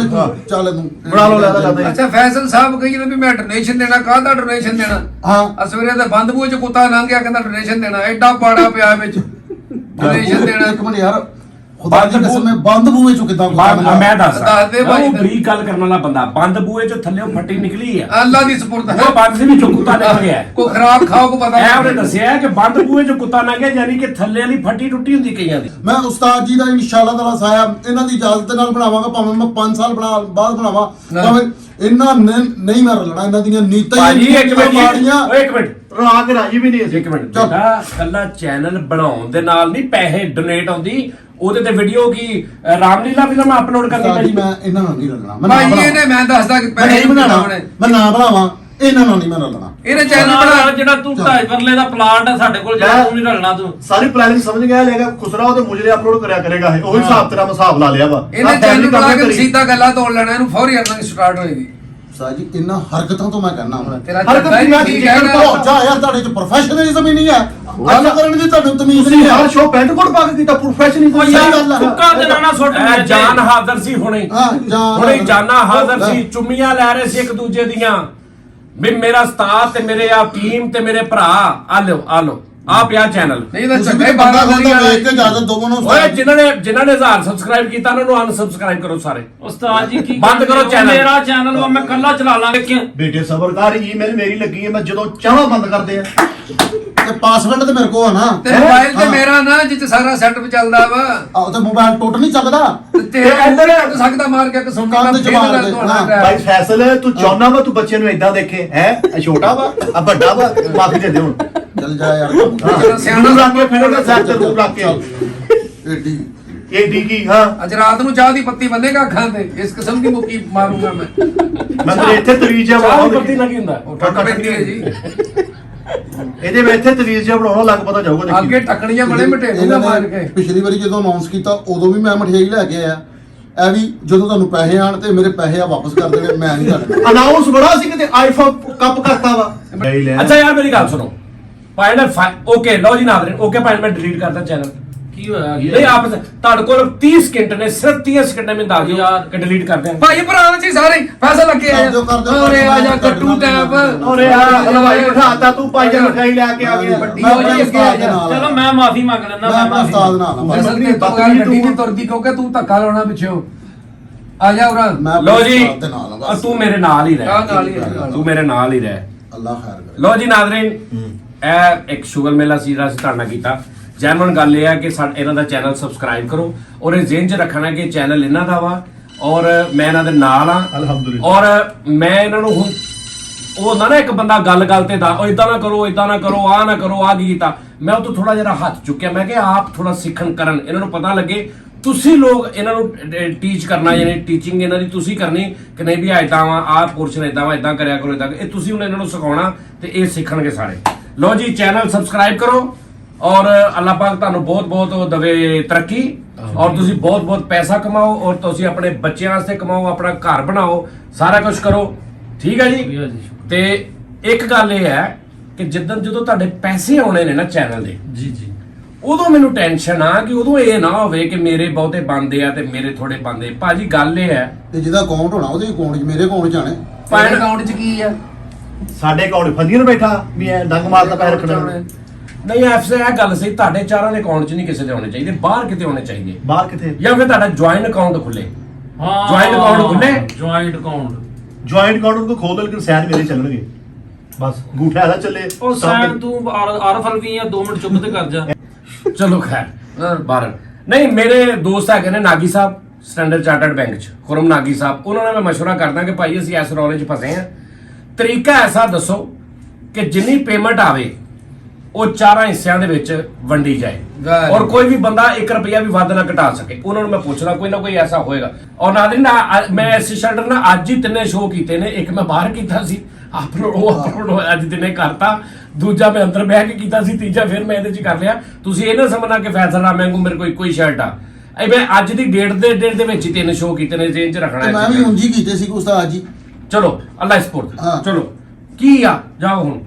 ਚੱਲ ਤੂੰ ਬਣਾ ਲਓ ਲਹਿਦਾ। ਅੱਛਾ, ਫੈਸਲ ਸਾਹਿਬ ਕਹੀ ਜਾਂਦੇ ਵੀ ਮੈਂ ਡੋਨੇਸ਼ਨ ਦੇਣਾ, ਕਾਹਦਾ ਡੋਨੇਸ਼ਨ ਦੇਣਾ? ਹਾਂ। ਸਵੇਰੇ ਤੇ ਬੰਦ ਬੂਹੇ ਚ ਕੁੱਤਾ ਲੰਘ ਗਿਆ, ਕਹਿੰਦਾ ਡੋਨੇਸ਼ਨ ਦੇਣਾ। ਐਡਾ ਪਾੜਾ ਪਿਆ ਵਿੱਚ ਡੋਨੇਸ਼ਨ ਦੇਣਾ। ਇੱਕ ਮਿੰਟ ਯਾਰ, ਖੁਦਾ ਦੀ ਕਸਮ ਹੈ, ਬੰਦ ਬੂਹੇ ਚੋਂ ਕਿਦਾਂ ਮੈਂ ਦੱਸ ਦੱਸ ਦੇ ਭਾਈ। ਉਹ ਬਰੀਕ ਗੱਲ ਕਰਨ ਵਾਲਾ ਬੰਦਾ, ਬੰਦ ਬੂਏ ਚੋਂ ਥੱਲੇ ਫੱਟੀ ਨਿਕਲੀ ਆ, ਅੱਲਾ ਦੀ ਸਪੁਰਦ ਉਹ ਬੰਦ ਸੀ ਵਿੱਚੋਂ ਕੁੱਤਾ ਨਿਕਲ ਗਿਆ। ਕੋ ਖਰਾਬ ਖਾਓ ਕੋ ਪਤਾ ਇਹ ਉਹਨੇ ਦੱਸਿਆ ਕਿ ਬੰਦ ਬੂਏ ਚੋਂ ਕੁੱਤਾ ਲੰਘ ਗਿਆ, ਯਾਨੀ ਕਿ ਥੱਲੇ ਵਾਲੀ ਫੱਟੀ ਟੁੱਟੀ ਹੁੰਦੀ ਕਈਆਂ ਦੀ। ਮੈਂ ਉਸਤਾਦ ਜੀ ਦਾ ਇਨਸ਼ਾਅੱਲਾ ਤਾਲਾ ਸਾਇਆ ਇਹਨਾਂ ਦੀ ਇਜਾਜ਼ਤ ਦੇ ਨਾਲ ਬਣਾਵਾਂਗਾ, ਭਾਵੇਂ ਮੈਂ 5 ਸਾਲ ਬਾਅਦ ਬਣਾਵਾਂ, ਭਾਵੇਂ ਇਹਨਾਂ ਨੇ ਨਹੀਂ ਮੈਂ ਰਲਣਾ। ਇਹਨਾਂ ਦੀਆਂ ਨੀਤਾਂ ਭਾਜੀ ਹੀ ਇੱਕ ਮਿੰਟ ਮਾੜੀਆਂ। ਓਏ ਇੱਕ ਮਿੰਟ, ਰਾਹ ਕੇ ਰਾਜੀ ਵੀ ਨਹੀਂ ਅਸੀਂ। ਇੱਕ ਮਿੰਟ ਬੇਟਾ, ਕੱਲਾ ਚੈਨਲ ਬਣਾਉਣ ਦੇ ਨਾਲ ਨਹੀਂ ਪੈਸੇ ਡੋਨੇਟ ਆਉਂਦੀ, ਉਹਦੇ ਤੇ ਵੀਡੀਓ ਕੀ ਰਾਮਲੀਲਾ ਫਿਲਮ ਅਪਲੋਡ ਕਰਨੀ ਉਸਤਾਦ ਜੀ ਪੈਂਦੀ। ਮੈਂ ਇਹਨਾਂ ਨਾਲ ਨਹੀਂ ਰਲਣਾ। ਭਾਈ ਇਹਨੇ ਮੈਂ ਦੱਸਦਾ ਕਿ ਮੈਂ ਪੈਸੇ ਨਹੀਂ ਬਣਾਉਣਾ, ਬਣਾਉਣੇ। ਮੈਂ ਨਾ ਬਣਾਵਾਂ, ਇਹਨਾਂ ਨਾਲ ਨਹੀਂ ਮੈਂ ਰਲਣਾ। ਇਹਨੇ ਚੈਨਲ ਬਣਾ ਜਿਹੜਾ ਤੂੰ 2.5 ਪਰਲੇ ਦਾ ਪਲਾਟ ਆ ਸਾਡੇ ਕੋਲ, ਜਿਹੜਾ ਤੂੰ ਨਹੀਂ ਰਲਣਾ ਤੂੰ। ਸਾਰੀ ਪਲੈਨਿੰਗ ਸਮਝ ਗਿਆ, ਲੇਗਾ ਖੁਸਰਾ ਉਹਦੇ ਮੁਜਰੇ ਅਪਲੋਡ ਕਰਿਆ ਕਰੇਗਾ। ਇਹ ਉਹੀ ਹਿਸਾਬ ਤੇਰਾ ਹਿਸਾਬ ਲਾ ਲਿਆ ਵਾ। ਇਹਨੇ ਚੈਨਲ ਬਣਾ ਕੇ ਸਿੱਧਾ ਗੱਲਾਂ ਤੋੜ ਲੈਣਾ, ਇਹਨੂੰ ਫੌਰੀ ਅਰਨਿੰਗ ਸਟਾਰਟ ਹੋਏਗੀ। ਉਸਤਾਦ ਜੀ ਇਹਨਾਂ ਹਰਕਤਾਂ ਤੋਂ ਮੈਂ ਕਹਿਣਾ ਵਾ। ਤੇਰਾ ਹਰਕਤ ਚੱਲਦਾ ਹੀ ਮੈਂ ਠੀਕ ਠੀਕ ਹੈ ਹੋ ਜਾ ਯਾਰ, ਤੁਹਾਡੇ ਚ ਪ੍ਰੋਫੈਸ਼ਨਲਿਜ਼ਮ ਹੀ ਨਹੀਂ ਹੈ। ਗੱਲ ਕਰਨ ਦੀ ਤੁਹਾਨੂੰ ਤਮੀਜ਼ ਤੁਸੀਂ ਨਹੀਂ ਹਰ ਹੈ। ਸ਼ੋਅ ਪੈਂਟ ਕੋਟ ਪਾ ਕੇ ਕੀਤਾ, ਪ੍ਰੋਫੈਸ਼ਨਲ ਉਹ ਸਹੀ ਯਾਰ ਗੱਲ ਆ। ਸੁੱਕਾ ਦੇ ਨਾ ਸੁੱਟ ਇਹ ਮੇਰੇ ਜਾਨ ਹਾਜ਼ਰ ਸੀ ਹੁਣੇ, ਹਾਂ, ਜਾਨ ਹੁਣੇ ਹਾਜ਼ਰ। ਜਾਨਾਂ ਹਾਜ਼ਰ ਸੀ, ਚੁੰਮੀਆਂ ਲੈ ਰਹੇ ਸੀ ਇੱਕ ਦੂਜੇ ਦੀਆਂ ਵੀ ਮੇਰਾ ਉਸਤਾਦ ਤੇ ਮੇਰੇ ਆ ਟੀਮ ਤੇ ਮੇਰੇ ਭਰਾ। ਆ ਲਓ ਆ ਪਿਆ ਚੈਨਲ। ਨਹੀਂ ਤਾਂ ਤੁਸੀਂ ਚੰਗਾ ਵੀ ਹੀ ਬੰਦਾ 12 ਖੁਦ ਵੇਖ ਕੇ ਇਜਾਜ਼ਤ ਦਵੋ ਨਾ ਓਏ ਜਿਨ੍ਹਾਂ ਨੇ 1000 ਸਬਸਕ੍ਰਾਈਬ ਕੀਤਾ ਉਹਨਾਂ ਨੂੰ ਅਨਸਬਸਕ੍ਰਾਈਬ ਕਰੋ ਸਾਰੇ। ਉਸਤਾਦ ਜੀ ਕੀ ਬੰਦ ਕਰੋ ਚੈਨਲ। ਮੇਰਾ ਚੈਨਲ ਵਾ, ਮੈਂ ਕੱਲਾ ਚਲਾ ਲਾਂ ਕਿ ਬੇਟੇ ਸਬਰ ਕਰ, ਈਮੇਲ ਮੇਰੀ ਲੱਗੀ ਹੈ, ਮੈਂ ਜਦੋਂ ਚਾਹਾਂ ਬੰਦ ਕਰਦੇ ਆ। ਤੇ ਪਾਸਵਰਡ ਤੇ ਮੇਰੇ ਕੋਲ ਆ ਨਾ। ਤੇ ਮੋਬਾਈਲ ਤੇ ਹਾਂ। ਮੇਰਾ ਨਾ ਜਿੱਚ ਸਾਰਾ ਸੈਟਅਪ ਚੱਲਦਾ ਵਾ। ਆਹ ਤੇ ਮੋਬਾਈਲ ਟੁੱਟ ਨਹੀਂ ਸਕਦਾ। ਤੇ ਤੇਰਾ ਇੱਧਰ ਸਕਦਾ ਮਾਰ ਕੇ ਕਿ ਸੁਣ ਕੰਨ ਚ ਮਾਰ ਦੇ, ਹਾਂ। ਭਾਈ ਫੈਸਲ ਤੂੰ ਚਾਹੁੰਦਾ ਵਾ ਤੂੰ ਬੱਚੇ ਨੂੰ ਇਦਾਂ ਦੇਖੇ ਹੈ, ਇਹ ਛੋਟਾ ਵਾ ਆ ਵੱਡਾ ਵਾ, ਮਾਫੀ ਦੇ ਦੇ ਹੁਣ। ਚੱਲ ਜਾ ਯਾਰ। ਹਾਂ, ਸਿਆਣਾ ਲੱਗ ਕੇ ਫਿਰੇਗਾ ਸੱਚ ਤੇ ਰੂਪ ਲੱਗ ਕੇ। ਏਡੀ ਇਹ ਡੀ ਕੀ ਹਾਂ ਅੱਜ ਰਾਤ ਨੂੰ ਚਾਹ ਦੀ ਪੱਤੀ ਬੰਨੇਗਾ ਅੱਖਾਂ ਤੇ, ਇਸ ਕਿਸਮ ਦੀ ਮੁੱਕੀ ਮਾਰੂੰਗਾ ਮੈਂ। ਮੈਂ ਤੇਰੇ ਇੱਥੇ ਤਵੀਜ਼ ਜਿਹਾ ਚਾਹ ਬਣਾਉਣਾ ਪੱਤੀ ਨਾ ਕੀ ਹੁੰਦਾ? ਉਹ ਟੱਕ ਪੈਂਦੀ ਹੈ ਜੀ। ਇਹਦੇ ਵਿੱਚ ਇੱਥੇ ਤਵੀਜ਼ ਜਿਹਾ ਬਣਾਉਣਾ ਲੱਗ ਪਤਾ ਜਾਊਗਾ ਦੇਖੀ। ਅੱਗੇ ਟੱਕਣੀਆਂ ਬੜੇ ਮਟੇਰੂਗਾ ਇਹਨਾਂ ਮਾਰ ਨੇ ਕੇ। ਪਿਛਲੀ ਵਾਰੀ ਜਦੋਂ ਅਨਾਉਂਸ ਕੀਤਾ ਉਦੋਂ ਵੀ ਮੈਂ ਮਠਿਆਈ ਲੈ ਕੇ ਆਇਆ। ਇਹ ਵੀ ਜਦੋਂ ਤੁਹਾਨੂੰ ਪੈਸੇ ਆਣ ਤੇ ਮੇਰੇ ਪੈਸੇ ਆ ਵਾਪਸ ਕਰ ਦੇਣੇ, ਮੈਂ ਨਹੀਂ ਕਰਨਾ। ਅਨਾਉਂਸ ਬੜਾ ਸੀ ਕਿਤੇ ਆਈਫੋਨ ਕੱਪ ਕਰਤਾ ਵਾ ਨਹੀਂ ਲੈ ਅੱਛਾ ਯਾਰ ਮੇਰੀ ਗੱਲ ਸੁਣੋ ਭਾਈ ਨਾ ਓਕੇ ਲਓ ਜੀ ਨਾਜ਼ਰੀਨ, ਓਕੇ ਭਾਈ ਮੈਂ ਡਿਲੀਟ ਕਰਦਾ ਚੈਨਲ। ਕੀ ਹੋਇਆ ਨਹੀਂ ਆਪ ਤੁਹਾਡੇ ਕੋਲ 30 ਸਕਿੰਟ ਨੇ, ਸਿਰਫ 30 ਸਕਿੰਟ ਨੇ, ਮੈਨੂੰ ਦੱਸ ਦਿਓ ਯਾਰ ਕਿ ਡਿਲੀਟ ਕਰ ਦਿਆਂ। ਭਾਈ ਭਰਾ ਜੀ ਸਾਰੇ ਫੈਸਲਾ ਲੱਗੇ ਆ। ਕਰ ਦਿਓ, ਓਰੇ ਆ ਜਾ ਕੱਟੂ ਟੈਪ। ਔਰੇ ਆ ਹਲਵਾਈ ਬਿਠਾਤਾ ਤੂੰ ਭਾਈ ਜੇ ਮਠਾਈ ਲੈ ਕੇ ਆ ਗਿਆ। ਵੱਡੀ ਹੋ ਜੀ ਅੱਗੇ ਆ ਜਾ। ਚਲੋ ਮੈਂ ਮਾਫੀ ਮੰਗ ਲੈਣਾ। ਮੈਂ ਆਪਣਾ ਉਸਤਾਦ ਨਾਲ ਆ ਬਸ। ਫੈਸਲ ਤੇ ਤੂੰ ਗੱਲ ਗੱਡੀ ਨਹੀਂ ਤੁਰਦੀ ਕਿਉਂਕਿ ਤੂੰ ਧੱਕਾ ਲਾਉਣਾ ਪਿੱਛੋਂ। ਆ ਜਾ ਉਰਾ। ਮੈਂ ਆਪਣੇ ਲਓ ਜੀ ਉਸਤਾਦ ਦੇ ਨਾਲ ਆ ਆ ਬਸ। ਤੂੰ ਮੇਰੇ ਨਾਲ ਹੀ ਆ ਨਾਲ ਹੀ ਰਹਿ, ਰਹਿ। ਤੂੰ ਮੇਰੇ ਨਾਲ ਹੀ ਰਹਿ। ਅੱਲਾਹ ਖੈਰ ਕਰੇ। ਲਓ ਜੀ ਨਾਜ਼ਰੀਨ, ਇਹ ਇੱਕ ਸ਼ੁਗਰ ਮੇਲਾ ਸੀ ਜਿਹੜਾ ਅਸੀਂ ਤੁਹਾਡੇ ਨਾਲ ਕੀਤਾ। ਜੈਨੂਇਨ ਗੱਲ ਇਹ ਹੈ ਕਿ ਇਹਨਾਂ ਦਾ ਚੈਨਲ ਸਬਸਕ੍ਰਾਈਬ ਕਰੋ ਔਰ ਇਹ ਜ਼ਿਹਨ 'ਚ ਰੱਖਣਾ ਕਿ ਚੈਨਲ ਇਹਨਾਂ ਦਾ ਵਾ ਔਰ ਮੈਂ ਇਹਨਾਂ ਦੇ ਨਾਲ ਆ। ਅਲਹਮਦੁਲਿਲਾ। ਔਰ ਮੈਂ ਇਹਨਾਂ ਨੂੰ ਹੁਣ ਉਹ ਹੁੰਦਾ ਨਾ ਇੱਕ ਬੰਦਾ ਗੱਲ ਤੇ ਦਾ ਉਹ ਇਦਾਂ ਨਾ ਕਰੋ, ਇਦਾਂ ਨਾ ਕਰੋ, ਆ ਨਾ ਕਰੋ, ਆ ਕੀ ਕੀਤਾ, ਮੈਂ ਉਹ ਤੋਂ ਥੋੜਾ ਜਿਹਾ ਹੱਥ ਚੁੱਕਿਆ। ਮੈਂ ਕਿਹਾ ਆਪ ਥੋੜਾ ਸਿੱਖਣ ਕਰਨ, ਇਹਨਾਂ ਨੂੰ ਪਤਾ ਲੱਗੇ। ਤੁਸੀਂ ਲੋਕ ਇਹਨਾਂ ਨੂੰ ਟੀਚ ਕਰਨਾ, ਯਾਨੀ ਟੀਚਿੰਗ ਇਹਨਾਂ ਦੀ ਤੁਸੀਂ ਕਰਨੀ ਕਿ ਨਹੀਂ ਵੀ ਇਦਾਂ ਵਾ, ਆਹ ਪੋਰਸ਼ਨ ਇਦਾਂ ਵਾ, ਇਦਾਂ ਕਰਿਆ ਕਰੋ, ਇਦਾਂ। ਇਹ ਤੁਸੀਂ ਹੁਣ ਇਹਨਾਂ ਨੂੰ ਸਿਖਾਉਣਾ ਤੇ ਇਹ ਸਿੱਖਣਗੇ ਸਾਰੇ। ਲਓ ਜੀ ਚੈਨਲ ਸਬਸਕ੍ਰਾਈਬ ਕਰੋ ਔਰ ਅੱਲਾਹ ਪਾਕ ਤੁਹਾਨੂੰ ਬਹੁਤ ਬਹੁਤ ਦਵੇ ਤਰੱਕੀ ਔਰ ਤੁਸੀਂ ਬਹੁਤ ਬਹੁਤ ਪੈਸਾ ਕਮਾਓ ਔਰ ਤੁਸੀਂ ਆਪਣੇ ਬੱਚਿਆਂ ਵਾਸਤੇ ਕਮਾਓ, ਆਪਣਾ ਘਰ ਬਣਾਓ, ਸਾਰਾ ਕੁਝ ਕਰੋ। ਠੀਕ ਹੈ ਜੀ। ਤੇ ਇੱਕ ਗੱਲ ਇਹ ਹੈ ਕਿ ਜਦੋਂ ਤੁਹਾਡੇ ਪੈਸੇ ਆਉਣੇ ਨੇ ਨਾ ਚੈਨਲ ਦੇ, ਜੀ ਜੀ, ਉਦੋਂ ਮੈਨੂੰ ਟੈਨਸ਼ਨ ਆ ਕਿ ਉਦੋਂ ਇਹ ਨਾ ਹੋਵੇ ਕਿ ਮੇਰੇ ਬਹੁਤੇ ਬੰਦੇ ਆ ਤੇ ਮੇਰੇ ਥੋੜੇ ਬੰਦੇ। ਭਾਜੀ ਗੱਲ ਇਹ ਹੈ ਤੇ ਜਿਹਦਾ ਅਕਾਊਂਟ ਹੋਣਾ ਉਹਦੇ ਅਕਾਊਂਟ 'ਚ, ਮੇਰੇ ਅਕਾਊਂਟ 'ਚ ਆਣੇ। ਤੁਹਾਡੇ ਅਕਾਊਂਟ 'ਚ ਕੀ ਆ? ਸਾਡੇ ਅਕਾਊਂਟ ਫੰਦੀਆਂ ਨੂੰ ਬੈਠਾ ਵੀ ਐ ਡੰਗ ਮਾਰਦਾ ਪੈਸੇ ਰੱਖਣਾ। ਨਹੀਂ ਐਫਸੇ ਇਹ ਗੱਲ ਸਹੀ, ਤੁਹਾਡੇ ਚਾਰਾਂ ਦੇ ਅਕਾਊਂਟ 'ਚ ਨਹੀਂ ਕਿਸੇ ਦੇ ਹੋਣੇ ਚਾਹੀਦੇ, ਬਾਹਰ ਕਿਤੇ ਹੋਣੇ ਚਾਹੀਦੇ। ਬਾਹਰ ਕਿੱਥੇ? ਜਾਂ ਫਿਰ ਤੁਹਾਡਾ ਜੁਆਇੰਟ ਅਕਾਊਂਟ ਖੁੱਲੇ। ਹਾਂ ਜੁਆਇੰਟ ਅਕਾਊਂਟ ਖੁੱਲੇ। ਜੁਆਇੰਟ ਅਕਾਊਂਟ ਜੁਆਇੰਟ ਅਕਾਊਂਟ ਨੂੰ ਖੋਲ ਦੇ ਲੇਕਿਨ ਸੈਨ ਮੇਰੇ ਚੱਲਣਗੇ ਬਸ। ਗੂਠਾ ਇਹਦਾ ਚੱਲੇ। ਉਹ ਸੈਨ ਤੂੰ ਆਰਫ ਹਲਵੀ ਆ 2 ਮਿੰਟ ਚੁੱਪ ਤੇ ਕਰ ਜਾ। ਚਲੋ ਖੈਰ ਬਾਹਰ ਨਹੀਂ, ਮੇਰੇ ਦੋਸਤ ਹੈਗੇ ਨੇ ਨਾਗੀ ਸਾਹਿਬ ਸਟੈਂਡਰਡ ਚਾਰਟਰਡ ਬੈਂਕ 'ਚ, ਖੁਰਮ ਨਾਗੀ ਸਾਹਿਬ। ਉਹਨਾਂ ਨਾਲ ਮੈਂ ਮਸ਼ਵਰਾ ਕਰਦਾ ਕਿ ਭਾਈ ਅਸੀਂ ਇਸ ਰੌਲੇ 'ਚ ਫਸੇ ਆ, ਤਰੀਕਾ ਐਸਾ ਦੱਸੋ ਕਿ ਜਿੰਨੀ ਪੇਮੈਂਟ ਆਵੇ ਉਹ ਚਾਰਾਂ ਹਿੱਸਿਆਂ ਦੇ ਵਿੱਚ ਵੰਡੀ ਜਾਏ ਔਰ ਕੋਈ ਵੀ ਬੰਦਾ 1 ਰੁਪਿਆ ਵੀ ਵੱਧ ਨਾ ਘਟਾ ਸਕੇ। ਉਹਨਾਂ ਨੂੰ ਮੈਂ ਪੁੱਛਦਾ ਕੋਈ ਨਾ ਕੋਈ ਐਸਾ ਹੋਏਗਾ। ਔਰ ਨਾਜ਼ਰੀਨ ਮੈਂ ਇਸ ਸ਼ਟਰ ਨਾ ਅੱਜ ਹੀ 3 ਸ਼ੋਅ ਕੀਤੇ ਨੇ। ਇੱਕ ਮੈਂ ਬਾਹਰ ਕੀਤਾ ਸੀ ਅਪਲੋਡ ਅੱਜ ਦਿਨੇ ਕਰਤਾ, ਦੂਜਾ ਮੈਂ ਅੰਦਰ ਬਹਿ ਕੇ ਕੀਤਾ ਸੀ, ਤੀਜਾ ਫਿਰ ਮੈਂ ਇਹਦੇ 'ਚ ਕਰ ਲਿਆ। ਤੁਸੀਂ ਇਹ ਨਾ ਸਮਝਣਾ ਕਿ ਫੈਸਲ ਰਾਮਿਆਂ ਨੂੰ ਮੇਰੇ ਕੋਈ ਕੋਈ ਸ਼ਰਟ ਆ। ਇਹ ਮੈਂ ਅੱਜ ਦੀ ਡੇਟ ਦੇ ਵਿੱਚ ਹੀ 3 ਸ਼ੋਅ ਕੀਤੇ ਨੇ, ਜੇਨ 'ਚ ਰੱਖਣਾ ਤੇ ਮੈਂ ਵੀ ਉਂਝ ਹੀ ਕੀਤੇ ਸੀ ਉਸਤਾਦ ਜੀ। ਚਲੋ ਅੱਲਾ ਸਪੋਰਟ। ਹਾਂ। ਚਲੋ ਕੀ ਆ ਜਾਓ ਹੁਣ।